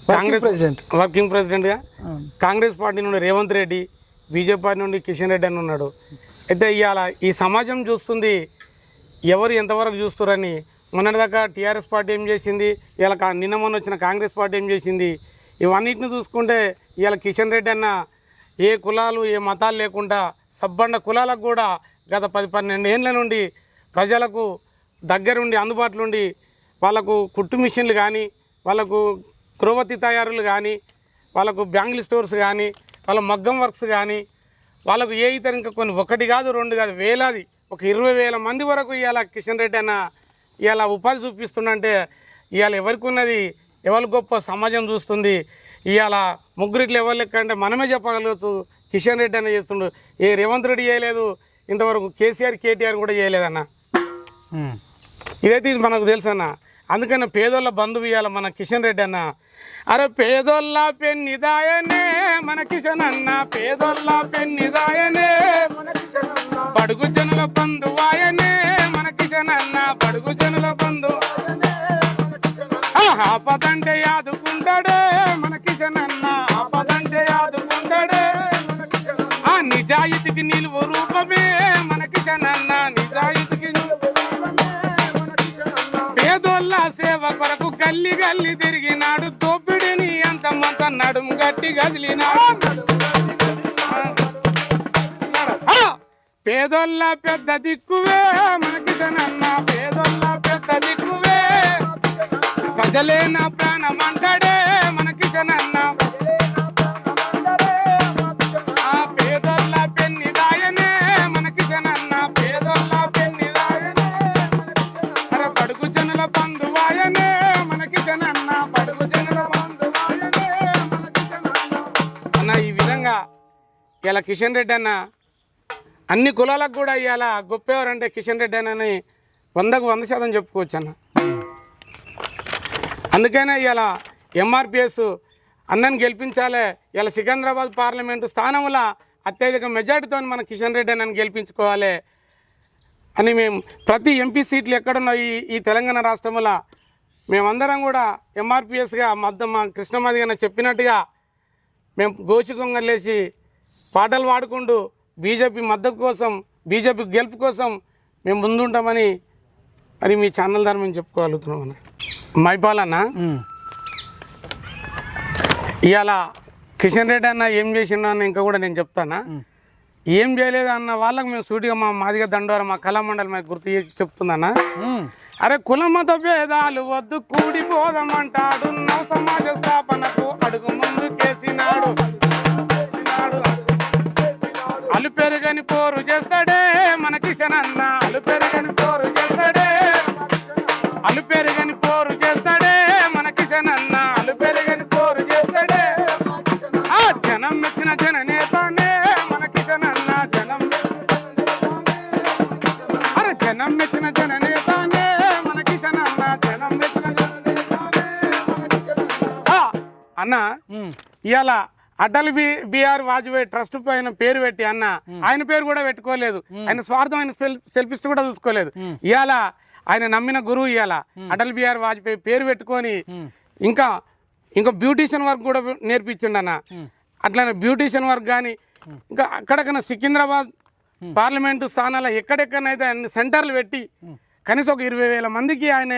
వర్కింగ్ ప్రెసిడెంట్గా. కాంగ్రెస్ పార్టీ నుండి రేవంత్ రెడ్డి, బీజేపీ పార్టీ నుండి కిషన్ రెడ్డి అని ఉన్నాడు. అయితే ఇవాళ ఈ సమాజం చూస్తుంది, ఎవరు ఎంతవరకు చూస్తారని. మొన్నటిదాకా టీఆర్ఎస్ పార్టీ ఏం చేసింది, ఇలా నిన్న మొన్న వచ్చిన కాంగ్రెస్ పార్టీ ఏం చేసింది, ఇవన్నిటిని చూసుకుంటే ఇవాళ కిషన్ రెడ్డి అన్న ఏ కులాలు ఏ మతాలు లేకుండా సబ్బండ కులాలకు కూడా గత 10-12 ఏళ్ళ నుండి ప్రజలకు దగ్గరుండి అందుబాటులో ఉండి వాళ్ళకు కుట్టు మిషన్లు కానీ, వాళ్ళకు క్రోవతి తయారులు కానీ, వాళ్ళకు బ్యాంగిల్ స్టోర్స్ కానీ, వాళ్ళ మగ్గం వర్క్స్ కానీ, వాళ్ళకు ఏ ఇతర ఇంకా కొన్ని 1 కాదు 2 కాదు వేలాది ఒక 20,000 మంది వరకు ఇవాళ కిషన్ రెడ్డి అన్న ఇవాళ ఉపాధి చూపిస్తుండంటే ఇవాళ ఎవరికి ఉన్నది, ఎవరు గొప్ప సమాజం చూస్తుంది. ఇవాళ ముగ్గురిట్లు ఎవరు లెక్క అంటే మనమే చెప్పగలవచ్చు. కిషన్ రెడ్డి అన్న చేస్తుండు, ఏ రేవంత్ రెడ్డి చేయలేదు, ఇంతవరకు కేసీఆర్ కేటీఆర్ కూడా చేయలేదన్న. ఇదైతే ఇది మనకు తెలుసు అన్న. అందుకని పేదోళ్ళ బంధువు ఇవ్వాలి మన కిషన్ రెడ్డి అన్న. అరే పేదోళ్ళ పెన్నిదాయనే మన కిషన్ అన్న, పేదోళ్ళ పెన్నిదాయనే బడుగు జనుల బంధువాయనే మన కిషన్ అన్న, బడుగు జనుల బంధు ఆపదంటే యాదుకుంటాడే మన కిషన్ అన్న, ఆపదంటే యాదుకుంటాడే ఆ నిజాయితీకి నిలువు రూపమే మన కిషన్ అన్న, నిజాయితీకి పేదోళ్ళ సేవ కొరకు గల్లి గల్లి తిరిగినాడు, దోపిడిని అంత మొత్త నడుము గట్టి గదిలినాడు. పేదోళ్ళ పెద్ద దిక్కువే మన కిషన్ అన్న, పేదోళ్ళ పెద్ద దిక్కువే ప్రజలే నా ప్రాణం అంటాడే మన కిషన్ అన్న. పేదోళ్ళ పెన్నిదాయనే మన కిషన్ అన్న, పేదోళ్ళ పెన్నిదాయనే బడుగు జనుల బంధువాయనే మన కిషన్ అన్న, బడుగు జనుల బంధువాయనే మన కిషన్ అన్న. ఈ విధంగా ఇలా కిషన్ రెడ్డి అన్న అన్ని కులాలకు కూడా ఇవాళ గొప్పవారంటే కిషన్ రెడ్డి అని 100కు 100% చెప్పుకోవచ్చు అన్న. అందుకనే ఇవాళ ఎంఆర్పిఎస్ అన్నని గెలిపించాలి. ఇలా సికింద్రాబాద్ పార్లమెంటు స్థానంలో అత్యధిక మెజార్టీతో మన కిషన్ రెడ్డి అన్నని గెలిపించుకోవాలి అని మేము ప్రతి ఎంపీ సీట్లు ఎక్కడున్నాయి ఈ తెలంగాణ రాష్ట్రంలో మేమందరం కూడా ఎంఆర్పిఎస్గా మా కృష్ణమాది గారు చెప్పినట్టుగా మేము గోచిగొంగలేసి పాటలు పాడుకుంటూ బీజేపీ మద్దతు కోసం, బీజేపీ గెలుపు కోసం మేము ముందుంటామని మరి మీ ఛానల్ ద్వారా మేము చెప్పుకోగలుగుతున్నాం అన్న. మైపాలన్న ఇవాళ కిషన్ రెడ్డి అన్న ఏం చేసిండు అన్న ఇంకా కూడా నేను చెప్తానా. ఏం చేయలేదు అన్న వాళ్ళకి మేము సూటిగా మా మాదిగ దండోరా మా కళామండలి మాకు గుర్తు చేసి చెప్తుందన్న. అరే కుల మత భేదాలు వద్దు కూడిపోదామంటాడు, నవ సమాజ స్థాపనకు అడుగు ముందు కేసినాడు. అలు పెరుగని పోరు చేస్తాడే మన కిషన్ అన్న, అలు పెరుగని పోరు చేస్తాడే, అలు పెరుగని పోరు చేస్తాడే మన కిషన్ అన్న, అలు పెరుగని పోరు చేస్తాడే. ఆ జనం మెచ్చిన జననేతానే మన కిషన్ అన్న, అరే జనం మెచ్చిన జననేతానే మన కిషన్ అన్న, జనం మెచ్చిన అన్న. ఇవాళ అటల్ బిహారీ వాజ్పేయి ట్రస్ట్ పైన పేరు పెట్టి అన్న, ఆయన పేరు కూడా పెట్టుకోలేదు, ఆయన స్వార్థం, ఆయన సెల్ఫిస్ట్ కూడా చూసుకోలేదు. ఇవాళ ఆయన నమ్మిన గురువు ఇవాళ అటల్ బిహారీ వాజ్పేయి పేరు పెట్టుకొని ఇంకా బ్యూటీషియన్ వర్క్ కూడా నేర్పించిండు అన్న. అట్లానే బ్యూటీషియన్ వర్క్ కానీ ఇంకా అక్కడికన్నా సికింద్రాబాద్ పార్లమెంటు స్థానాల్లో ఎక్కడెక్కడైతే అన్ని సెంటర్లు పెట్టి కనీసం ఒక 20,000 మందికి ఆయన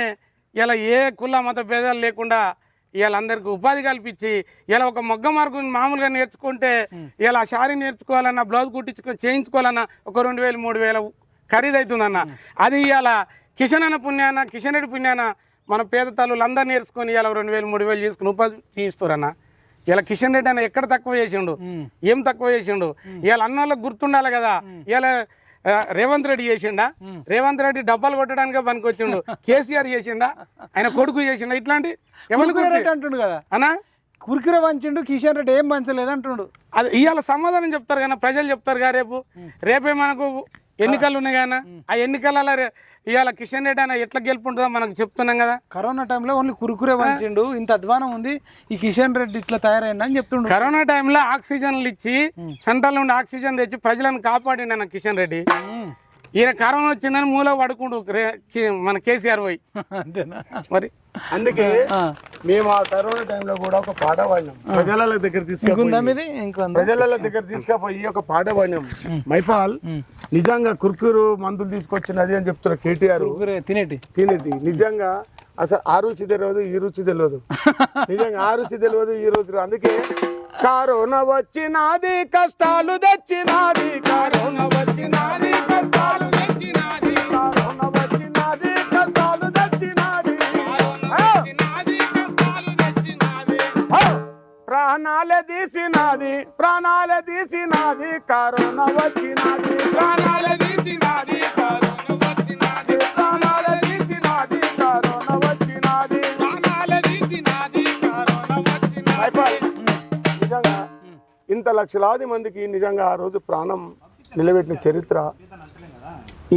ఇలా ఏ కుల మత భేదాలు లేకుండా ఇవాళ అందరికి ఉపాధి కల్పించి ఇలా ఒక మొగ్గ మార్గం మామూలుగా నేర్చుకుంటే ఇలా శారీ నేర్చుకోవాలన్నా, బ్లౌజ్ చేయించుకోవాలన్నా ఒక 2,000 3,000 ఖరీదు అవుతుందన్న. అది ఇవాళ కిషన్ అన్న పుణ్యాన, కిషన్ రెడ్డి పుణ్యాన మన పేద తల్లులు అందరు నేర్చుకొని ఇలా 2,000 3,000 చేసుకుని ఉపాధి చేయిస్తారన్న. ఇలా కిషన్ రెడ్డి అన్న ఎక్కడ తక్కువ చేసిండు, ఏం తక్కువ చేసిండు? ఇవాళ అన్న వాళ్ళకి గుర్తుండాలి కదా. ఇలా రేవంత్ రెడ్డి చేసిండా? రేవంత్ రెడ్డి డబ్బాలు కొట్టడానికి పనికొచ్చిండు. కేసీఆర్ చేసిండా? ఆయన కొడుకు చేసిండా? ఇట్లాంటి ఎవరు అంటుండు కదా అన్నా, కురికిర పంచిండు, కిషన్ రెడ్డి ఏం పంచలేదు అంటుండు. అది ఇవాళ సమాధానం చెప్తారు కానీ ప్రజలు చెప్తారు కదా. రేపే మనకు ఎన్నికలు ఉన్నాయి కానీ ఆ ఎన్నికలలో ఇవాళ కిషన్ రెడ్డి అన్న ఎట్లా గెలుపుంటుందో మనకు చెప్తున్నాం కదా. కరోనా టైంలో ఓన్లీ కురుకురే పంచిండు, ఇంత అధ్వానం ఉంది ఈ కిషన్ రెడ్డి ఇట్లా తయారైంది అని చెప్తుండు. కరోనా టైంలో ఆక్సిజన్లు ఇచ్చి సెంట్రల్ నుండి ఆక్సిజన్ తెచ్చి ప్రజలను కాపాడిండు అన్న కిషన్ రెడ్డి. ఈయన కరోనా వచ్చిందని మూల పడుకుంటూ మన కేసీఆర్ పోయి అంతేనా మరి అందుకే మేము ఆ కరోనా టైంలో కూడా ఒక పాట పాడినాం, ప్రజల దగ్గర తీసుకుపోయి ఒక పాట పాడినాం. మైపాల్ నిజంగా కుర్కురు మందులు తీసుకొచ్చినది అని చెప్తున్నారు కేటీఆర్. తినేది నిజంగా అసలు ఆ రుచి తెలియదు, ఈ రుచి తెలియదు. నిజంగా ఆ రుచి తెలియదు, ఈ రుచి. అందుకే కరోనా వచ్చినది కష్టాలు తెచ్చినది, కరోనా వచ్చినది కష్టాలు తెచ్చినది, కరోనా వచ్చినది కష్టాలు తెచ్చినది, ప్రాణాలే తీసినది, ప్రాణాలే తీసినది, కరోనా వచ్చినది, ప్రాణాలే తీసినది, కరోనా వచ్చినది, ప్రాణాలే తీసినది, కరోనా వచ్చినది, ప్రాణాలే తీసినది, కరోనా వచ్చినది. నిజంగా ఇంత లక్షలాది మందికి నిజంగా ఆ రోజు ప్రాణం నిలబెట్టిన చరిత్ర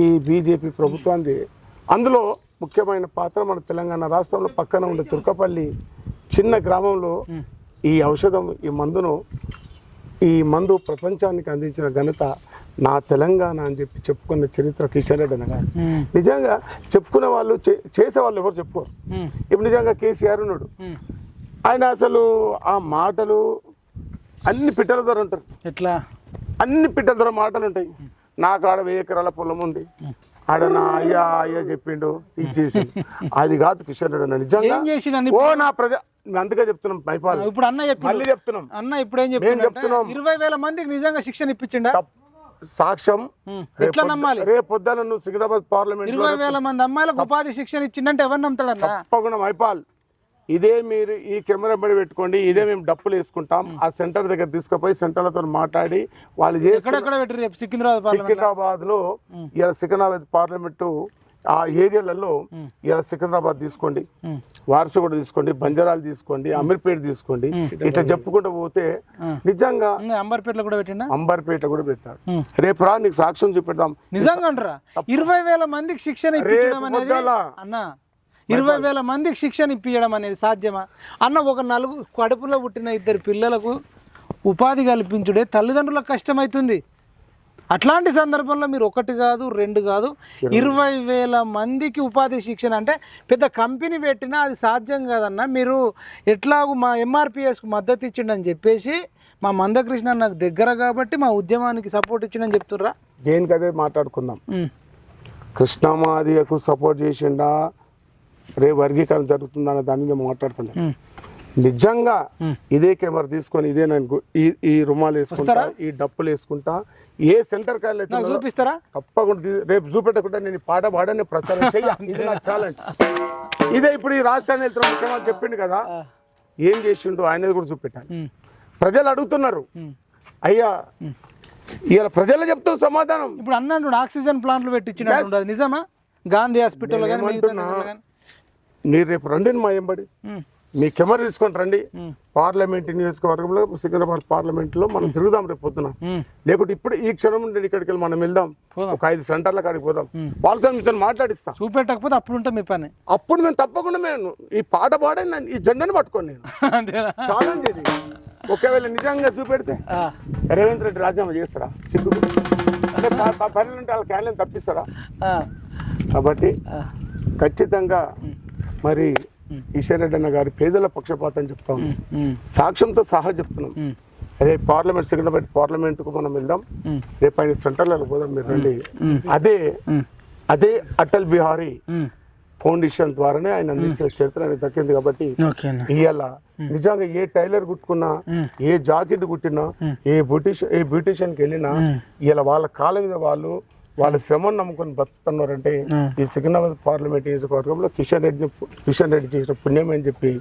ఈ బీజేపీ ప్రభుత్వాన్ని. అందులో ముఖ్యమైన పాత్ర మన తెలంగాణ రాష్ట్రంలో పక్కన ఉండే తుర్కపల్లి చిన్న గ్రామంలో ఈ ఔషధం, ఈ మందు ప్రపంచానికి అందించిన ఘనత నా తెలంగాణ అని చెప్పి చెప్పుకున్న చరిత్ర కిషన్ రెడ్డి అన్న గారు. నిజంగా చెప్పుకునే వాళ్ళు చేసేవాళ్ళు ఎవరు చెప్పుకోరు. ఇప్పుడు నిజంగా కేసీఆర్ ఉన్నాడు, ఆయన అసలు ఆ మాటలు అన్ని పిట్టల ధర ఉంటారు. ఎట్లా అన్ని పిట్టల ధర మాటలు ఉంటాయి. నాకు ఆడ 1000 ఎకరాల పొలం ఉంది, ఆడ నా అయ్యా చెప్పిండు, ఇది చేసి. అది కాదు కిషన్ రెడ్డి అన్న నిజంగా. ఓ నా అందుకే చెప్తున్నాం మైపాల్. ఇప్పుడు అన్న మళ్ళీ చెప్తున్నాం, అన్న ఇప్పుడు ఏం చెప్తున్నాం, 20,000 మందికి నిజంగా శిక్షణ ఇప్పించిండా? సాక్ష్యం ఎట్లా నమ్మాలి? రేపు పొద్దున నువ్వు సికింద్రాబాద్ పార్లమెంట్ 20,000 మంది అమ్మాయిలకు ఉపాధి శిక్షణ ఇచ్చిందంటే ఎవరు నమ్ముతాడన్న? తప్పకుండా మైపాల్. ఇదే మీరు ఈ కెమెరా బడి పెట్టుకోండి, ఇదే మేము డప్పులు వేసుకుంటాం. ఆ సెంటర్ దగ్గర తీసుకుపోయి సెంటర్లతో మాట్లాడి వాళ్ళు సికింద్రాబాద్ లో ఇలా సికింద్రాబాద్ పార్లమెంటు ఆ ఏరియాలలో ఇలా సికింద్రాబాద్ తీసుకోండి, వారసుగూడ తీసుకోండి, బంజారాలు తీసుకోండి, అమీర్పేట తీసుకోండి, ఇట్లా చెప్పుకుంటూ పోతే నిజంగా అంబర్పేటలో కూడా పెట్టిండా? అంబర్పేట కూడా పెట్టాడు. రేపు రా నీకు సాక్ష్యం చూపెడదాం. నిజంగా 20,000 మందికి శిక్షణ అన్న, 20,000 మందికి శిక్షణ ఇప్పించడం అనేది సాధ్యమా అన్న? ఒక కడుపులో పుట్టిన 2 పిల్లలకు ఉపాధి కల్పించుడే తల్లిదండ్రులకు కష్టమవుతుంది. అట్లాంటి సందర్భంలో మీరు 1 కాదు 2 కాదు 20,000 మందికి ఉపాధి శిక్షణ అంటే పెద్ద కంపెనీ పెట్టినా అది సాధ్యం కాదన్న. మీరు ఎట్లాగూ మా ఎంఆర్పిఎస్కు మద్దతు ఇచ్చిండని చెప్పేసి మా మందకృష్ణ నాకు దగ్గర కాబట్టి మా ఉద్యమానికి సపోర్ట్ ఇచ్చిండని చెప్తుర్రా? దేనికదే మాట్లాడుకుందాం. కృష్ణమాదియకు సపోర్ట్ చేసిండా, రేపు వర్గీకరణ జరుగుతుందన్న దాన్ని మేము మాట్లాడుతున్నాం. నిజంగా ఇదే కెమెరా తీసుకొని ఇదే ఈ రుమాలు వేసుకుంటా, ఈ డప్పులు వేసుకుంటా, ఏ సెంటర్ కాయలు చూపిస్తారా? తప్పకుండా రేపు చూపెట్టకుండా నేను పాట పాడని ప్రచారం చేయాలి. ఛాలెంజ్ ఇదే. ఇప్పుడు ఈ రాష్ట్రాన్ని వెళ్తున్న ముఖ్యమంత్రి చెప్పిండు కదా, ఏం చేసిండు ఆయనది కూడా చూపెట్టాలి. ప్రజలు అడుగుతున్నారు, అయ్యా ఇలా ప్రజలు చెప్తున్నారు సమాధానం. ఇప్పుడు అన్నాడు ఆక్సిజన్ ప్లాంట్లు పెట్టించిన నిజమా? గాంధీ హాస్పిటల్ మీరు రేపు రండి మా ఎంబడి, మీ కెమెరా తీసుకొని రండి. పార్లమెంట్ నియోజకవర్గంలో సికింద్రాబాద్ పార్లమెంట్ లో మనం తిరుగుదాం రేపు పొద్దున. లేకుంటే ఇప్పుడు ఈ క్షణం నుండి ఇక్కడికి వెళ్ళి మనం వెళ్దాం, ఒక 5 సెంటర్ల కాడికి పోదాం, వాళ్ళతో మాట్లాడిస్తాం. చూపెట్టకపోతే అప్పుడు ఉంటాం మీ పని. అప్పుడు మేము తప్పకుండా మేము ఈ పాట పాడే ఈ జెండాను పట్టుకోండి. నేను ఛాలెంజ్ ఇది. ఒకవేళ నిజంగా చూపెడితే రేవంత్ రెడ్డి రాజీనామా చేస్తారా? సిగ్గు పర్యటన వాళ్ళ క్యాన్లను తప్పిస్తారా? కాబట్టి ఖచ్చితంగా మరి కిషన్ రెడ్డి అన్న గారి పేదల పక్షపాతం చెప్తా ఉన్నాం, సాక్ష్యంతో సహా చెప్తున్నాం. అదే పార్లమెంట్ సికింద్రాబాద్ పార్లమెంట్ కు మనం వెళ్దాం, రేపు ఆయన సెంటర్లకు పోదాం, మీరు రండి. అదే అటల్ బిహారీ ఫౌండేషన్ ద్వారానే ఆయన అందించిన చరిత్ర అనేది దక్కింది. కాబట్టి ఇవాళ నిజంగా ఏ టైలర్ కుట్టుకున్నా, ఏ జాకెట్ కుట్టినా, ఏ బ్యూటిషియన్కి వెళ్ళినా ఇవాళ వాళ్ళ కాళ్ళ మీద వాళ్ళ శ్రమను నమ్ముకొని బతుకుతున్నారంటే ఈ సికింద్రాబాద్ పార్లమెంట్ నియోజకవర్గంలో కిషన్ రెడ్డి చేసిన పుణ్యం అని చెప్పి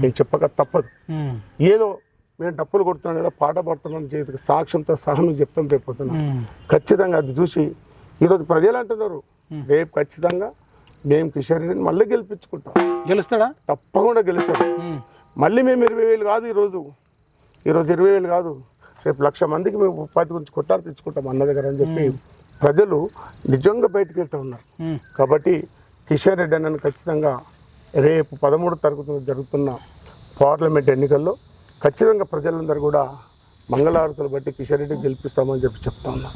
నేను చెప్పక తప్పదు. ఏదో మేము డప్పులు కొడుతున్నాం కదా, పాట పడుతున్నాం, చేతికి సాక్ష్యంతో సహా మీకు చెప్తాం. రేపు పొద్దున ఖచ్చితంగా అది చూసి ఈరోజు ప్రజలు అంటున్నారు, రేపు ఖచ్చితంగా మేము కిషన్ రెడ్డిని మళ్ళీ గెలిపించుకుంటాం. గెలుస్తాడా? తప్పకుండా గెలుస్తాడు. మళ్ళీ మేము 20,000 కాదు ఈరోజు 20,000 కాదు, రేపు 1,00,000 మందికి మేము ఉపాధి గురించి కొట్టాలి తెచ్చుకుంటాం అన్న దగ్గర అని చెప్పి ప్రజలు నిజంగా బయటకు వెళ్తూ ఉన్నారు. కాబట్టి కిషన్ రెడ్డి అన్నను ఖచ్చితంగా రేపు 13వ తరగతిలో జరుగుతున్న పార్లమెంట్ ఎన్నికల్లో ఖచ్చితంగా ప్రజలందరూ కూడా మంగళారతులు బట్టి కిషన్ రెడ్డికి గెలిపిస్తామని చెప్పి చెప్తా ఉన్నా.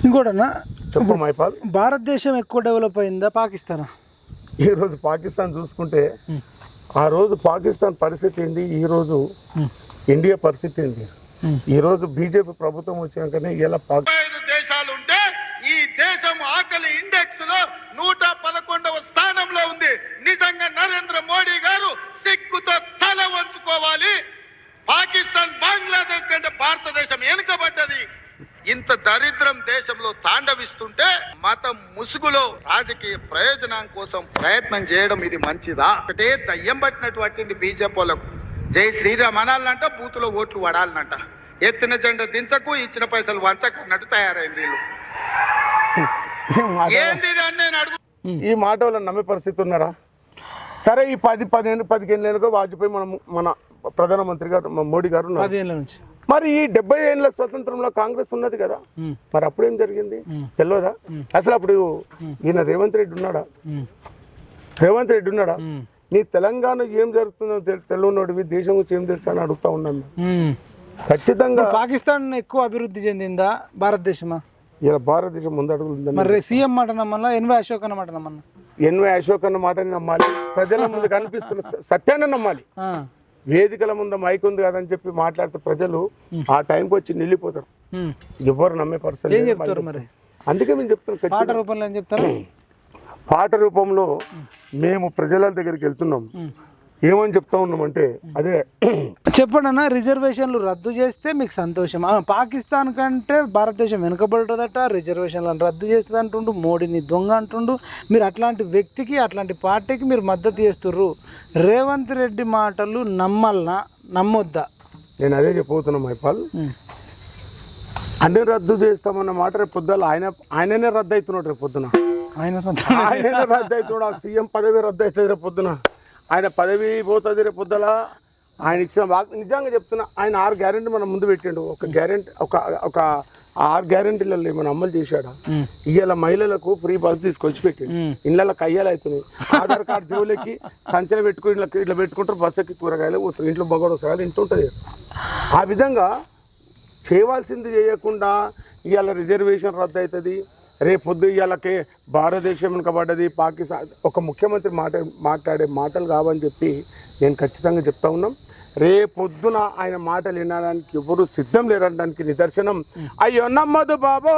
ఇంకోటన్నా చెప్పు మైపాల్, భారతదేశం ఎక్కువ డెవలప్ అయిందా పాకిస్తానా? ఈరోజు పాకిస్తాన్ చూసుకుంటే ఆ రోజు పాకిస్తాన్ పరిస్థితి ఏంది, ఈరోజు ఇండియా పరిస్థితి ఏంది. ఈరోజు బీజేపీ ప్రభుత్వం వచ్చినాకనే ఇలా 5 దేశాలు ఉంటే ఈ దేశం ఆకలి ఇండెక్స్ లో 111వ స్థానంలో ఉంది. నిజంగా నరేంద్ర మోడీ గారు సిగ్గుతో తల వంచుకోవాలి. పాకిస్తాన్ బంగ్లాదేశ్ కంటే భారతదేశం వెనుకబడ్డది. ఇంత దరిద్రం దేశంలో తాండవిస్తుంటే మతం ముసుగులో రాజకీయ ప్రయోజనం కోసం ప్రయత్నం చేయడం ఇది మంచిదా? ఒకటే దయ్యం పట్టినటువంటి బీజేపీ వాళ్ళకు జై శ్రీరామ్ అనాలనంట, బూతులో ఓట్లు వడాలనంట. ఎత్తిన జెండా దించకు, ఇచ్చిన పైసలు వంచకు అన్నట్టు తయారైంది వీళ్ళు. ఏంది ఇది అని నేను అడుగు. ఈ మాట వాళ్ళని నమ్మే పరిస్థితి ఉన్నారా? సరే, ఈ 15 ఏళ్ళుగా వాజ్పేయి మన ప్రధానమంత్రి గారు మోడీ గారు ఉన్నారు. 10 ఏళ్ళ నుంచి. మరి ఈ 70 ఏళ్ళ స్వతంత్రంలో కాంగ్రెస్ ఉన్నది కదా, మరి అప్పుడు ఏం జరిగింది తెలియదా? అసలు అప్పుడు ఈయన రేవంత్ రెడ్డి ఉన్నాడా? నీ తెలంగాణ ఏం జరుగుతుందో తెలియనోడివి, దేశం గురించి ఏం తెలుసా అని అడుగుతా ఉన్నాను. ఖచ్చితంగా పాకిస్తాన్ ఎక్కువ అభివృద్ధి చెందిందా భారతదేశమా? ఇలా భారతదేశం ముందడుగులు ఉందని. మరి సీఎం మాట నమ్మల్లా, ఎన్వై అశోక్ అన్న మాట నమ్మన్నా? ఎన్వై అశోక్ అన్న మాటని నమ్మాలి, ప్రజల ముందు కనిపిస్తున్న సత్యాన్ని నమ్మాలి. వేదికల ముందు మైక్ ఉంది కదని చెప్పి మాట్లాడితే ప్రజలు ఆ టైంకి వచ్చి నిలిపోతారు. ఎవరు నమ్మే పరిస్థితి ఏం చెప్తారు మరి? అందుకే మేము చెప్తున్నాం, పాట రూపంలో ఏం చెప్తారు? పాట రూపంలో మేము ప్రజల దగ్గరికి వెళ్తున్నాం. ఏమని చెప్తా ఉన్నామంటే అదే చెప్పండి అన్న, రిజర్వేషన్లు రద్దు చేస్తే మీకు సంతోషం. పాకిస్తాన్ కంటే భారతదేశం వెనుకబడుతుందట, రిజర్వేషన్లను రద్దు చేస్తుంది అంటుండు, మోడీని దొంగ అంటుండు. మీరు అట్లాంటి వ్యక్తికి, అట్లాంటి పార్టీకి మీరు మద్దతు చేస్తుర్రు. రేవంత్ రెడ్డి మాటలు నమ్మల్నా నమ్మొద్దా? నేను అదే చెప్పబోతున్నా మైపాల్. అన్ని రద్దు చేస్తామన్న మాట రేపు పొద్దున ఆయననే రద్దు అవుతున్నాడు. రేపు పొద్దున ఆయననే రద్దు అవుతున్నాడు. ఆ సీఎం పదవి రద్దు అవుతుంది రేపు పొద్దున. ఆయన పదవి పోతుంది రేపు పొద్దుల. ఆయన ఇచ్చిన నిజంగా చెప్తున్నా, ఆయన 6 గ్యారెంటీ మనం ముందు పెట్టిండు. ఒక 6 గ్యారెంటీలలో మనం అమలు చేశాడు. ఇవాళ మహిళలకు ఫ్రీ బస్ తీసుకొచ్చి పెట్టిండు. ఇళ్ళకి కయ్యాలు అవుతున్నాయి. ఆధార్ కార్డు జోలికి సంచలు పెట్టుకుని ఇట్లా పెట్టుకుంటారు, బస్ ఎక్కి కూరగాయలు ఇంట్లో బగోడు వస్తాయి, ఇంటి ఉంటుంది. ఆ విధంగా చేయవలసింది చేయకుండా ఇవాళ రిజర్వేషన్ రద్దు అవుతుంది. రేపొద్దు ఇవాళకే భారతదేశం వెనుకబడ్డది, పాకిస్తాన్ ఒక ముఖ్యమంత్రి మాట్లాడే మాటలు కావని చెప్పి నేను ఖచ్చితంగా చెప్తా ఉన్నాం. రేపొద్దున ఆయన మాటలు వినడానికి ఎవరు సిద్ధం లేరనడానికి నిదర్శనం అయ్యో నమ్మదు బాబో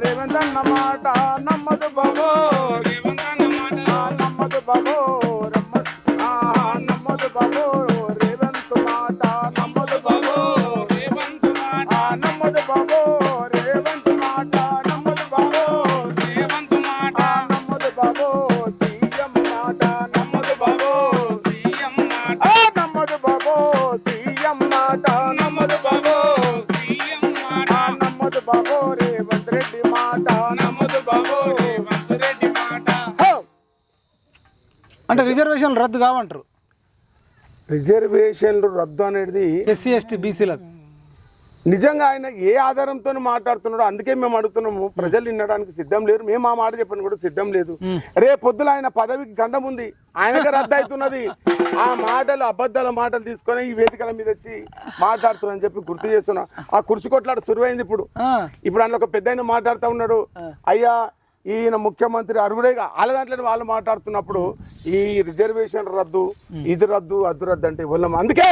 రేవంత్ అన్న మాట, నమ్మదు బాబో నమ్మదు బాబో నమ్మదు బాబో రేవంత్ మాట, నమ్మదు బాబో నమ్మదు బాబో రేవంత్ మాట, నమ్మదు బాబో రేవంత్ మాట, నమ్మదు బాబో సీఎం మాట, నమ్మదు బాబో సీఎం మాట, నమ్మదు బాబో సీఎం మాట, నమ్మదు బాబో సీఎం మాట, నమ్మదు బాబో రేవంత్ రెడ్డి మాట, నమ్మదు బాబో రేవంత్ రెడ్డి మాట. అంటే రిజర్వేషన్లు రద్దు కావంటారు? రిజర్వేషన్లు రద్దు అనేది ఎస్సీ ఎస్టీ బీసీలకు నిజంగా ఆయన ఏ ఆధారంతో మాట్లాడుతున్నాడో అందుకే మేము అడుగుతున్నాము. ప్రజలు వినడానికి సిద్ధం లేరు. మేము ఆ మాట చెప్పని కూడా సిద్ధం లేదు. రేపొద్దుల ఆయన పదవికి గండం ఉంది, ఆయనకే రద్దు అవుతున్నది. ఆ మాటలు అబద్ధాల మాటలు తీసుకొని ఈ వేదికల మీద వచ్చి మాట్లాడుతున్నారని చెప్పి గుర్తు చేస్తున్నా. ఆ కుర్చీ కొట్లాడు సురువైంది. ఇప్పుడు అందులో ఒక పెద్ద ఆయన మాట్లాడుతూ ఉన్నాడు, అయ్యా ఈయన ముఖ్యమంత్రి అరుగుడేగా వాళ్ళ దాంట్లో వాళ్ళు మాట్లాడుతున్నప్పుడు ఈ రిజర్వేషన్ రద్దు, ఇది రద్దు, అద్దు రద్దు అంటే ఇవ్వలేము. అందుకే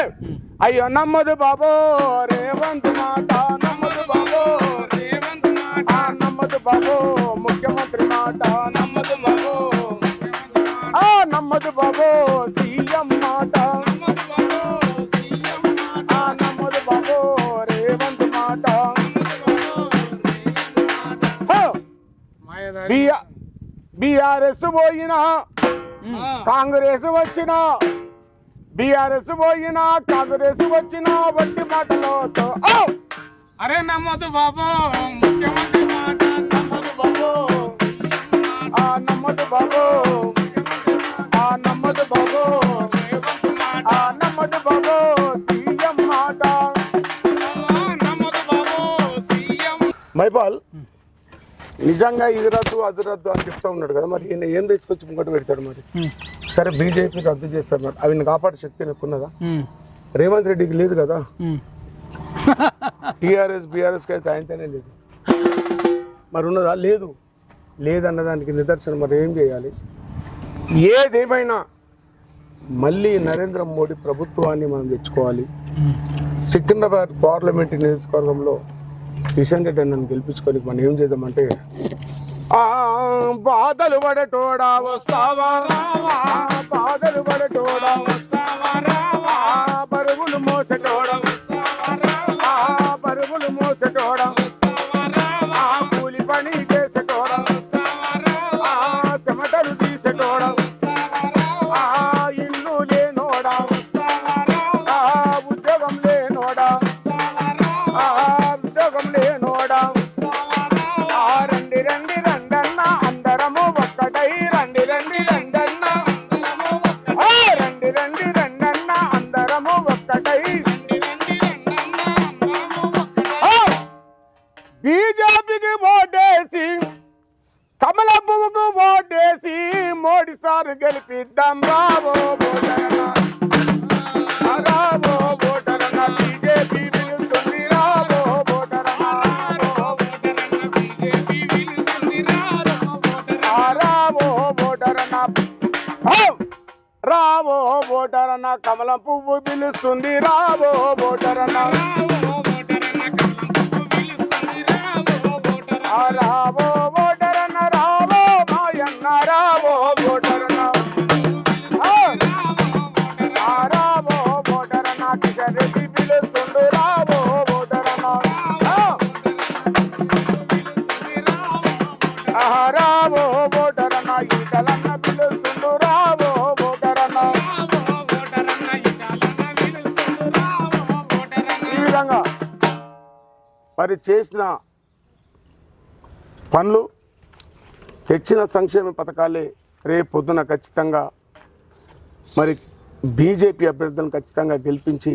అయ్యో నమ్మదు బాబో రేవంత్ మాట, నమ్మదు బాబో రేవంత్ మాట, నమ్మదు బాబో ముఖ్యమంత్రి మాట, నమ్మదు బాబో నమ్మదు బాబో సీఎం మాట, నమ్మదు బాబో రేవంత్ మాట. బీఆర్ఎస్ పోయినా కాంగ్రెస్ వచ్చినా, బీఆర్ఎస్ పోయినా కాంగ్రెస్ వచ్చినా వట్టి మాటలతో అరే నమ్మదు బాబో ముఖ్యమంత్రి మాట, నమ్మదు బాబో నమ్మదు బాబో నమ్మదు బాబో నమ్మదు బాబో సీఎం మాట, నమ్మదు బాబో సీఎం. మైపాల్ నిజంగా ఇది రద్దు అది రద్దు అని చెప్తా ఉన్నాడు కదా, మరి ఈయన ఏం తెచ్చుకొచ్చి ముంగట పెడతాడు? మరి సరే బీజేపీ రద్దు చేస్తారు, మరి అవి కాపాడే శక్తి ఎక్కున్నదా? రేవంత్ రెడ్డికి లేదు కదా. బీఆర్ఎస్కి అయితే ఆయనతోనే లేదు. మరి ఉన్నదా? లేదు. లేదన్నదానికి నిదర్శనం మరి ఏం చేయాలి? ఏదేమైనా మళ్ళీ నరేంద్ర మోడీ ప్రభుత్వాన్ని మనం తెచ్చుకోవాలి. సికింద్రాబాద్ పార్లమెంట్ నియోజకవర్గంలో కిషన్ రెడ్డి నన్ను గెలిపించుకొని మనం ఏం చేద్దామంటే బాధలు పడటోడా వస్తావా రావా, బాధలు పడటోడా వస్తావా రావా, పరుగులు మోసటోడా వస్తావా రావా, పరుగులు మోసటోడా వస్తావా రావా, కూలి పని చేసటోడా వస్తావా రావా, చెమటలు తీసటోడా వస్తావా రావా, ఇల్లు లేనోడా వస్తావా రావా, ఉద్యోగం లేనోడా వస్తావా రావా, ఉద్యోగం లేనోడా వస్తావా రావా, రండి రండి రండన్న అందరము ఒక్కటై, రండి రండి రండన్న రండి రండి రండన్న అందరము ఒక్కటై, బీజేపీకి ఓటేసి కమల పువ్వుకు ఓటేసి మోడీ సార్ గెలిపిద్దాం రావో ఓటరన్న, రావో ఓటరన్న, బీజేపీ పిలుస్తుంది రావో ఓటరన్న, రావో ఓటరన్న, రావో ఓటరన్న, కమలం పువ్వు పిలుస్తుంది రావో ఓటరన్న, రావో ఓటరన్న, రావో మాయన్న, రావో ఓటరన్న, రావో ఓటరన్న, కిషన్ రెడ్డి పిలుస్తుండు రావో ఓటరన్న, రావో ఓటరన్న, ఈటలన్న పిలుస్తుండు రావో ఓటరన్న. ఈ విధంగా మరి చేసిన పనులు, తెచ్చిన సంక్షేమ పథకాలే రేపు పొద్దున ఖచ్చితంగా మరి బీజేపీ అభ్యర్థులను ఖచ్చితంగా గెలిపించి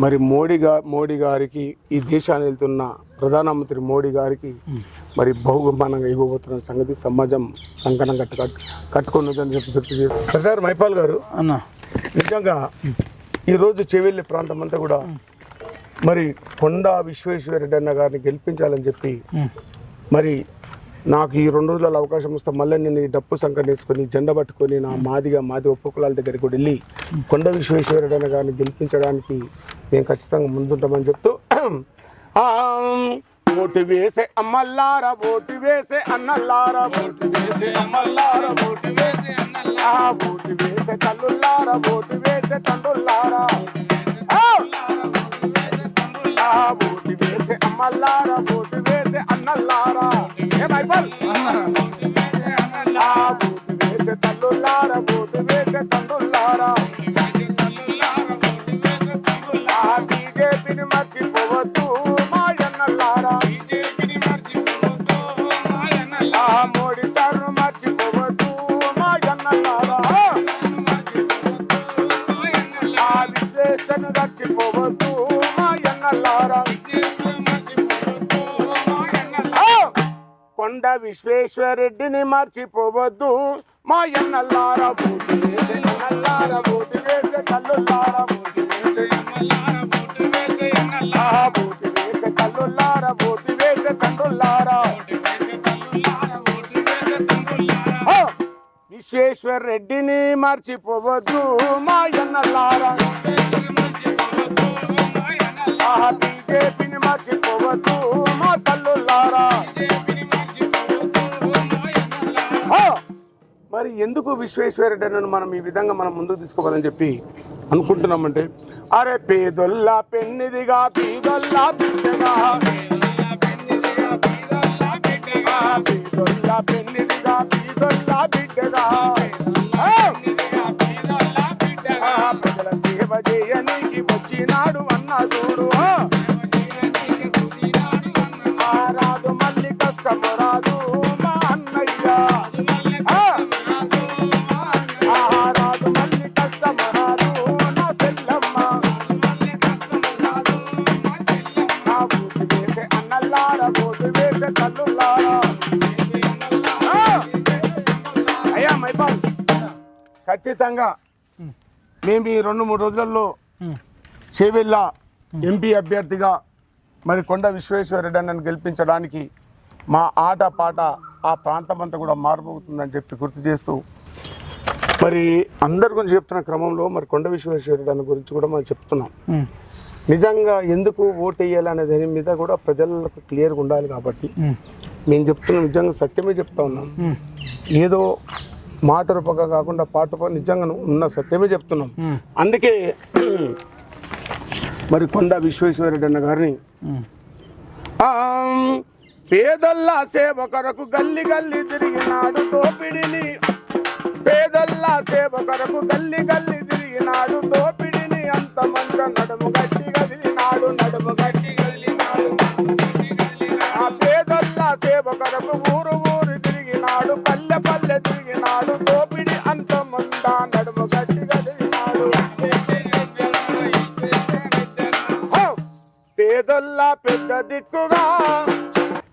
మరి మోడీ గారికి, ఈ దేశాన్ని వెళ్తున్న ప్రధానమంత్రి మోడీ గారికి మరి బహుమానంగా ఇవ్వబోతున్న సంగతి సమాజం కంకణం కట్టుకున్నదని చెప్పి గుర్తు చేస్తారు. సర్దార్ మైపాల్ గారు అన్న నిజంగా ఈరోజు చెవెల్లి ప్రాంతం అంతా కూడా మరి కొండా విశ్వేశ్వరరెడ్డి అన్న గారిని గెలిపించాలని చెప్పి మరి నాకు ఈ 2 రోజుల అవకాశం వస్తే మళ్ళీ నేను ఈ డప్పు సంకటన వేసుకొని జెండా పట్టుకొని నా మాది ఒప్పుకులాల దగ్గరికి కూడా వెళ్ళి కొండ విశ్వేశ్వరరెడ్డి అన్న గారిని గెలిపించడానికి మేము ఖచ్చితంగా ముందుంటామని చెప్తూ ఓటు వేసే అమ్మల్లారా, ఓటు వేసే అన్నల్లారా, ఓటు వేసే అమ్మల్లారా, ఓటు వేసే అన్నల్లారా, ఓటు వేసే తల్లుల్లారా, ఓటు వేసే తండ్రుల్లారా, ఓటు వేసే అమ్మల్లారా, ఓటు వేసే అన్నల్లారా, ఓటు వేసే తల్లుల్లారా, ఓటు వేసే తండ్రుల్లారా, బీజేపీని మర్చిపోవద్దు మాయన్నల్లారా, మోడీ సార్ను మర్చిపోవద్దు మాయన్నల్లారా, విశ్లేషను మర్చిపోవద్దు మాయన్నల్లారా, కొండ విశ్వేశ్వరరెడ్డిని మర్చిపోవద్దు మాయన్నల్లారా, ఓటు వేసే అన్నల్లారా, ఓటు వేసే తల్లుల్లారా, ఓటు వేసే తల్లుల్లారా, ఓటు వేసే తండ్రుల్లారా, విశ్వేశ్వరరెడ్డిని మర్చిపోవద్దు మాయన్నల్లారా, బీజేపీని మర్చిపోవద్దు మా తల్లుల్లారా. మరి ఎందుకు విశ్వేశ్వరరెడ్డి అన్నను మనం ఈ విధంగా మనం ముందుకు తీసుకోవాలని చెప్పి అనుకుంటున్నామంటే, అరే పేదొల్లా పెన్నిదిగా పీదొల్లా బిడ్డగా, పేదొల్లా పెన్నిదిగా పీదొల్లా బిడ్డగా, ప్రజల సేవ చేయనికి వచ్చినాడు అన్న చూడు, రాదు మళ్ళీ కష్టము రాదు మా అన్నయ్య, రాదు మళ్ళీ కష్టము రాదు నా చెల్లమ్మ, ఓటు వేసే అన్నల్లారా, ఓటు వేసే తల్లుల్లారా. అయ్యా మైపాల్, ఖచ్చితంగా మేము ఈ 2-3 రోజులలో చేవెళ్ళ ఎంపీ అభ్యర్థిగా మరి కొండ విశ్వేశ్వరరెడ్డి అన్నను గెలిపించడానికి మా ఆట పాట ఆ ప్రాంతం అంతా కూడా మారిపోతుందని చెప్పి గుర్తు చేస్తూ మరి అందరి గురించి చెప్తున్న క్రమంలో మరి కొండ విశ్వేశ్వరరెడ్డి అన్న గురించి కూడా మనం చెప్తున్నాం. నిజంగా ఎందుకు ఓటు వేయాలి అనే దాని మీద కూడా ప్రజలకు క్లియర్గా ఉండాలి కాబట్టి మేము చెప్తున్నాం, నిజంగా సత్యమే చెప్తా ఉన్నాం. ఏదో మాట రూపంగా కాకుండా పాట నిజంగా ఉన్న సత్యమే చెప్తున్నాం. అందుకే మరి కొండ విశ్వేశ్వరరెడ్డి అన్న గారిని పేదల్లా సేవ కొరకు గల్లి గల్లి తిరిగినాడు దోపిడిని, పేదల్లా సేవ కొరకు గల్లి గల్లి తిరిగినాడు దోపిడిని, అంత మంచ నడుము గట్టి గదిలినాడు, నడుము గట్టి గదిలినాడు. ఆ పేదల్లా సేవ కొరకు ఊరు ఊరు తిరిగినాడు, పల్లె పల్లె తిరిగినాడు దోపిడి, అంత మంద నడుము గట్టి గదిలినాడు. పేదల్లా పెద్ద దిక్కుగా,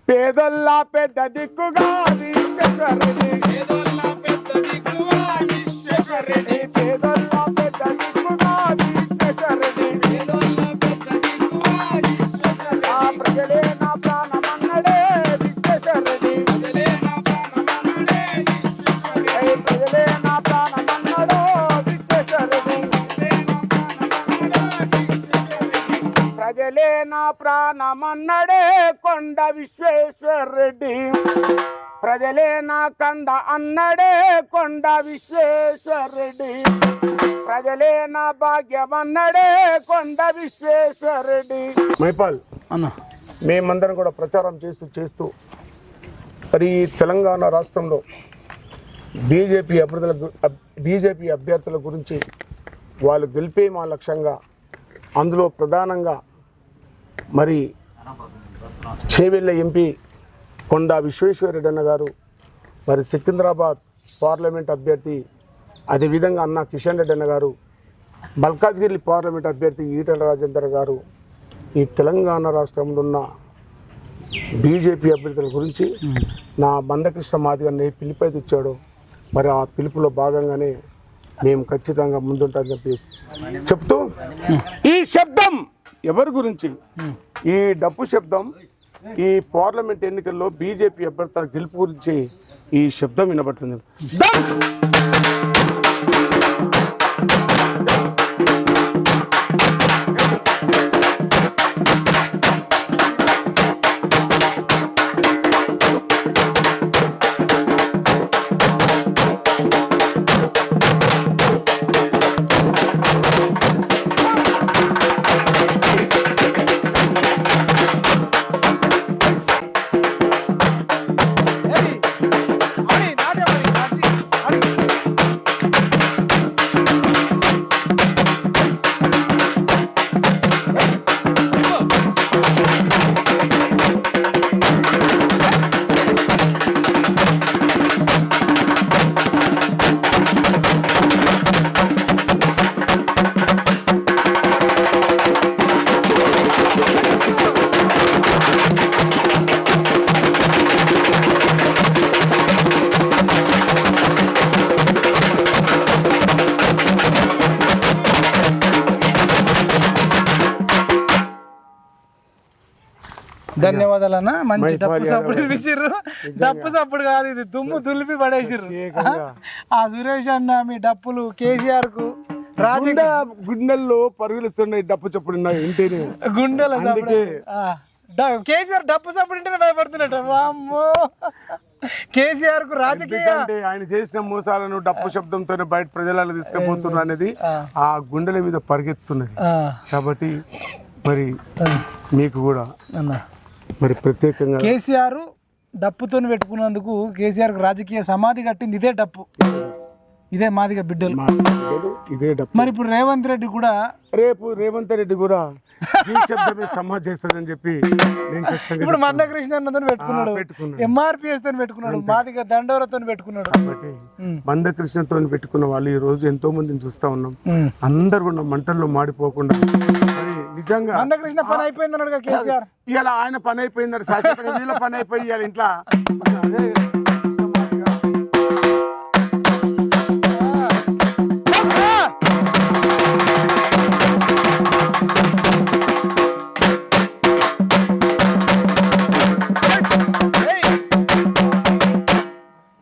పేదల్లా పెద్ద దిక్కుగా విశ్వేశ్వరరెడ్డి, పేదల్లా పెద్ద దిక్కుగా విశ్వేశ్వరరెడ్డి, పేదల్లా పెద్ద దిక్కుగా విశ్వేశ్వరరెడ్డి, పేదల్లా పెద్ద దిక్కుగా విశ్వేశ్వరరెడ్డి. ఆ ప్రజలే నా ప్రాణమన్నడే విశ్వేశ్వరరెడ్డి, ప్రజలే నా ప్రాణమన్నడే విశ్వేశ్వరరెడ్డి, ప్రజలే నా ప్రాణమన్నడో విశ్వేశ్వరరెడ్డి, ప్రజలే నా ప్రాణమన్నడే కొండ విశ్వేశ్వరరెడ్డి, ప్రజలే నా కండ అన్నడే కొండ విశ్వేశ్వరరెడ్డి, ప్రజలే నా భాగ్యమన్నడే కొండ విశ్వేశ్వరరెడ్డి. మైపాల్ అన్న మేమందరం కూడా ప్రచారం చేస్తూ మరి తెలంగాణ రాష్ట్రంలో బీజేపీ అభ్యర్థుల గురించి వాళ్ళు గెలిపే మా లక్ష్యంగా, అందులో ప్రధానంగా మరి చేవెళ్ళ ఎంపీ కొండ విశ్వేశ్వరరెడ్డి అన్న గారు, మరి సికింద్రాబాద్ పార్లమెంట్ అభ్యర్థి అదేవిధంగా అన్న కిషన్ రెడ్డి అన్న గారు, మల్కాజ్గిరి పార్లమెంట్ అభ్యర్థి ఈటెల రాజేందర్ గారు, ఈ తెలంగాణ రాష్ట్రంలో ఉన్న బీజేపీ అభ్యర్థుల గురించి నా మందకృష్ణ మాదిగని పిలుపైతే ఇచ్చాడు. మరి ఆ పిలుపులో భాగంగానే మేము ఖచ్చితంగా ముందుంటామని చెప్పి చెప్తూ, ఈ శబ్దం ఎవరి గురించి, ఈ డప్పు శబ్దం ఈ పార్లమెంట్ ఎన్నికల్లో బీజేపీ అభ్యర్థుల గెలుపు గురించి ఈ శబ్దం వినబడుతుంది. ధన్యవాదాలు అన్న. మంచి డప్పు సప్పుడు విసిర్రు. డప్పు సప్పుడు కాదు, ఇది దుమ్ము దులిపి పడేసిర్రు. ఆ సురేష్ అన్న మీ డప్పులు కేసీఆర్ కు రాజకీయ గుండెల్లో పరుగులుస్తున్నాయి, డప్పు చప్పుడు ఇంటిని గుండెల కేసీఆర్ డప్పు సప్పుడు ఇంటనే భయపడుతున్నట్టు. వామ్మో, కేసీఆర్ కు రాజకీయ ఆయన చేసిన మోసాలను డప్పు శబ్దంతోనే బయట ప్రజలలో తీసుకుపోతున్నారు అనేది ఆ గుండెల మీద పరిగెత్తున్నది. కాబట్టి మరి మీకు కూడా మరి ప్రత్యేకంగా కేసీఆర్ డప్పుతో పెట్టుకున్నందుకు కేసీఆర్ రాజకీయ సమాధి కట్టింది ఇదే డప్పు, ఇదే మాదిగ బిడ్డలు, ఇదే డప్పు. మరి ఇప్పుడు రేవంత్ రెడ్డి కూడా ఈ శబ్దమే సమాజ్ చేస్తుందని చెప్పి ఇప్పుడు మందకృష్ణ అన్నతో పెట్టుకున్నాడు, ఎంఆర్పిఎస్ తో పెట్టుకున్నాడు, మాదిగ దండోరతో పెట్టుకున్నాడు. మందకృష్ణతో పెట్టుకున్న వాళ్ళు ఈ రోజు ఎంతో మందిని చూస్తా ఉన్నాం. అందరు కూడా మంటల్లో మాడిపోకుండా నిజంగా మందకృష్ణ పని అయిపోయింది అన్నాడు కేసీఆర్. ఇలా ఆయన పని అయిపోయిందని శాశ్వతంగా వీళ్ళ పని అయిపోయి ఇవాళ ఇంట్లో అదే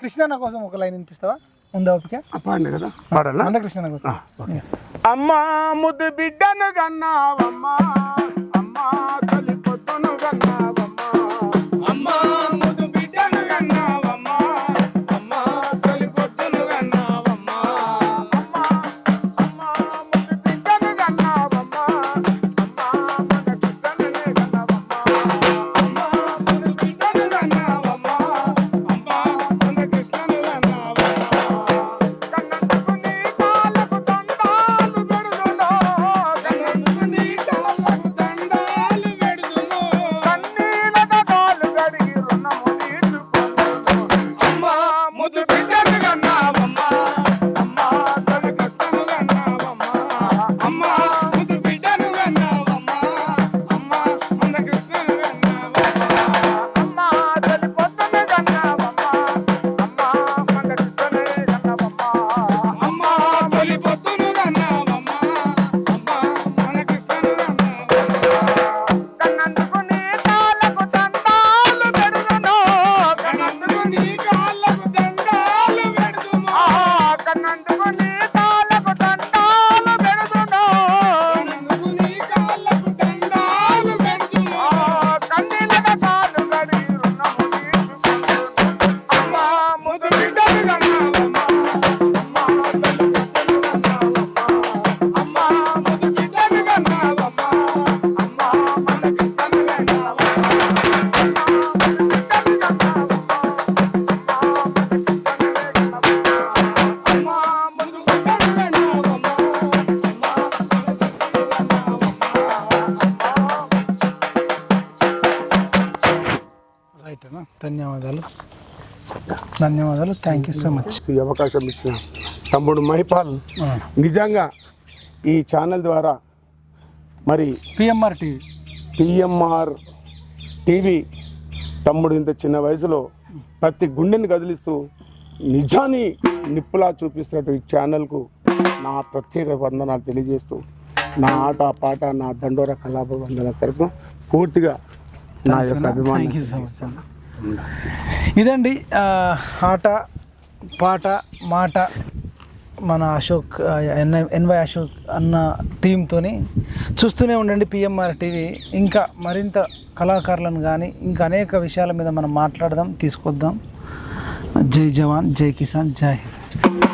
కృష్ణ కోసం ఒక లైన్ వినిపిస్తావా? ఉందా ఓపిక? పాడినా కదా, పాడాలా? మందకృష్ణ కోసం. అమ్మా ముద్దు బిడ్డను కన్నావమ్మా, అమ్మా తల్లి పొద్దును కన్నావమ్మా, అమ్మా ముద్దు బిడ్డను కన్నావమ్మా, అమ్మా తల్లి పొద్దును కన్నావమ్మా, అమ్మా అమ్మా ముద్దు బిడ్డను కన్నావమ్మా, అమ్మా మన బిడ్డనే కన్నావమ్మా, అమ్మా ముద్దు బిడ్డను కన్నావమ్మా, అమ్మా మన కృష్ణను కన్నావమ్మా, కన్నందుకు నీ కాళ్ళకు దండాలు పెడుదును, కన్నందుకు నీ కాళ్ళకు దండాలు పెడుదును, కన్నీళ్ళతో కాళ్ళు కడిగి రుణము తీర్చుకొందును, అమ్మా ముద్దు బిడ్డను కన్నావమ్మా, అమ్మా తల్లి కృష్ణను కన్నావమ్మా, అమ్మా ముద్దు బిడ్డను కన్నావమ్మా, అమ్మా మన కృష్ణను కన్నావమ్మా, అమ్మా తల్లి పొద్దున కన్నావమ్మా, అమ్మా మన కృష్ణనే కన్నావమ్మా, అమ్మా తల్లి పొద్దున కన్నావమ్మా, అమ్మా మన కృష్ణను కన్నావమ్మా, కన్నందుకు నీ కాళ్ళకు దండాలు పెడుదును, కన్నందుకు నీ కాళ్ళకు దండాలు పెడుదును, కన్నందుకు నీ కాళ్ళకు దండాలు పెడుదును, కన్నందుకు నీ కాళ్ళకు దండాలు పెడుదును, కన్నీళ్ళతో కాళ్ళు కడిగి రుణము తీర్చుకొందును, అమ్మా ముద్దు బిడ్డను కన్నావమ్మా, అమ్మా తల్లి పొద్దును కన్నావమ్మా, అమ్మా ముద్దు బిడ్డను కన్నావమ్మా, అమ్మా మన కృష్ణను కన్నావమ్మా, అమ్మా ముద్దు బిడ్డను కన్నావమ్మా, రైట్ అన్న, ధన్యవాదాలు ధన్యవాదాలు, థ్యాంక్ యూ సో మచ్. ఈ అవకాశం ఇచ్చిన తమ్ముడు మహిపాల్ నిజంగా ఈ ఛానల్ ద్వారా మరి పిఎంఆర్ టీవీ పిఎంఆర్ టీవీ తమ్ముడు ఇంత చిన్న వయసులో ప్రతి గుండెని కదిలిస్తూ నిజాన్ని నిప్పులా చూపిస్తున్నట్టు ఈ ఛానల్కు నా ప్రత్యేక వందనాలు తెలియజేస్తూ నా ఆట పాట నా దండోర కళాబంధన తరఫున పూర్తిగా నా యొక్క థ్యాంక్ యూ సో అభిమానం. మచ్ అన్న. ఇదండి ఆట పాట మాట మన అశోక్ ఎన్వై అశోక్ అన్న టీంతోని చూస్తూనే ఉండండి పిఎంఆర్ టీవీ. ఇంకా మరింత కళాకారులను కానీ ఇంకా అనేక విషయాల మీద మనం మాట్లాడదాం, తీసుకొద్దాం. జై జవాన్, జై కిసాన్, జై హింద్.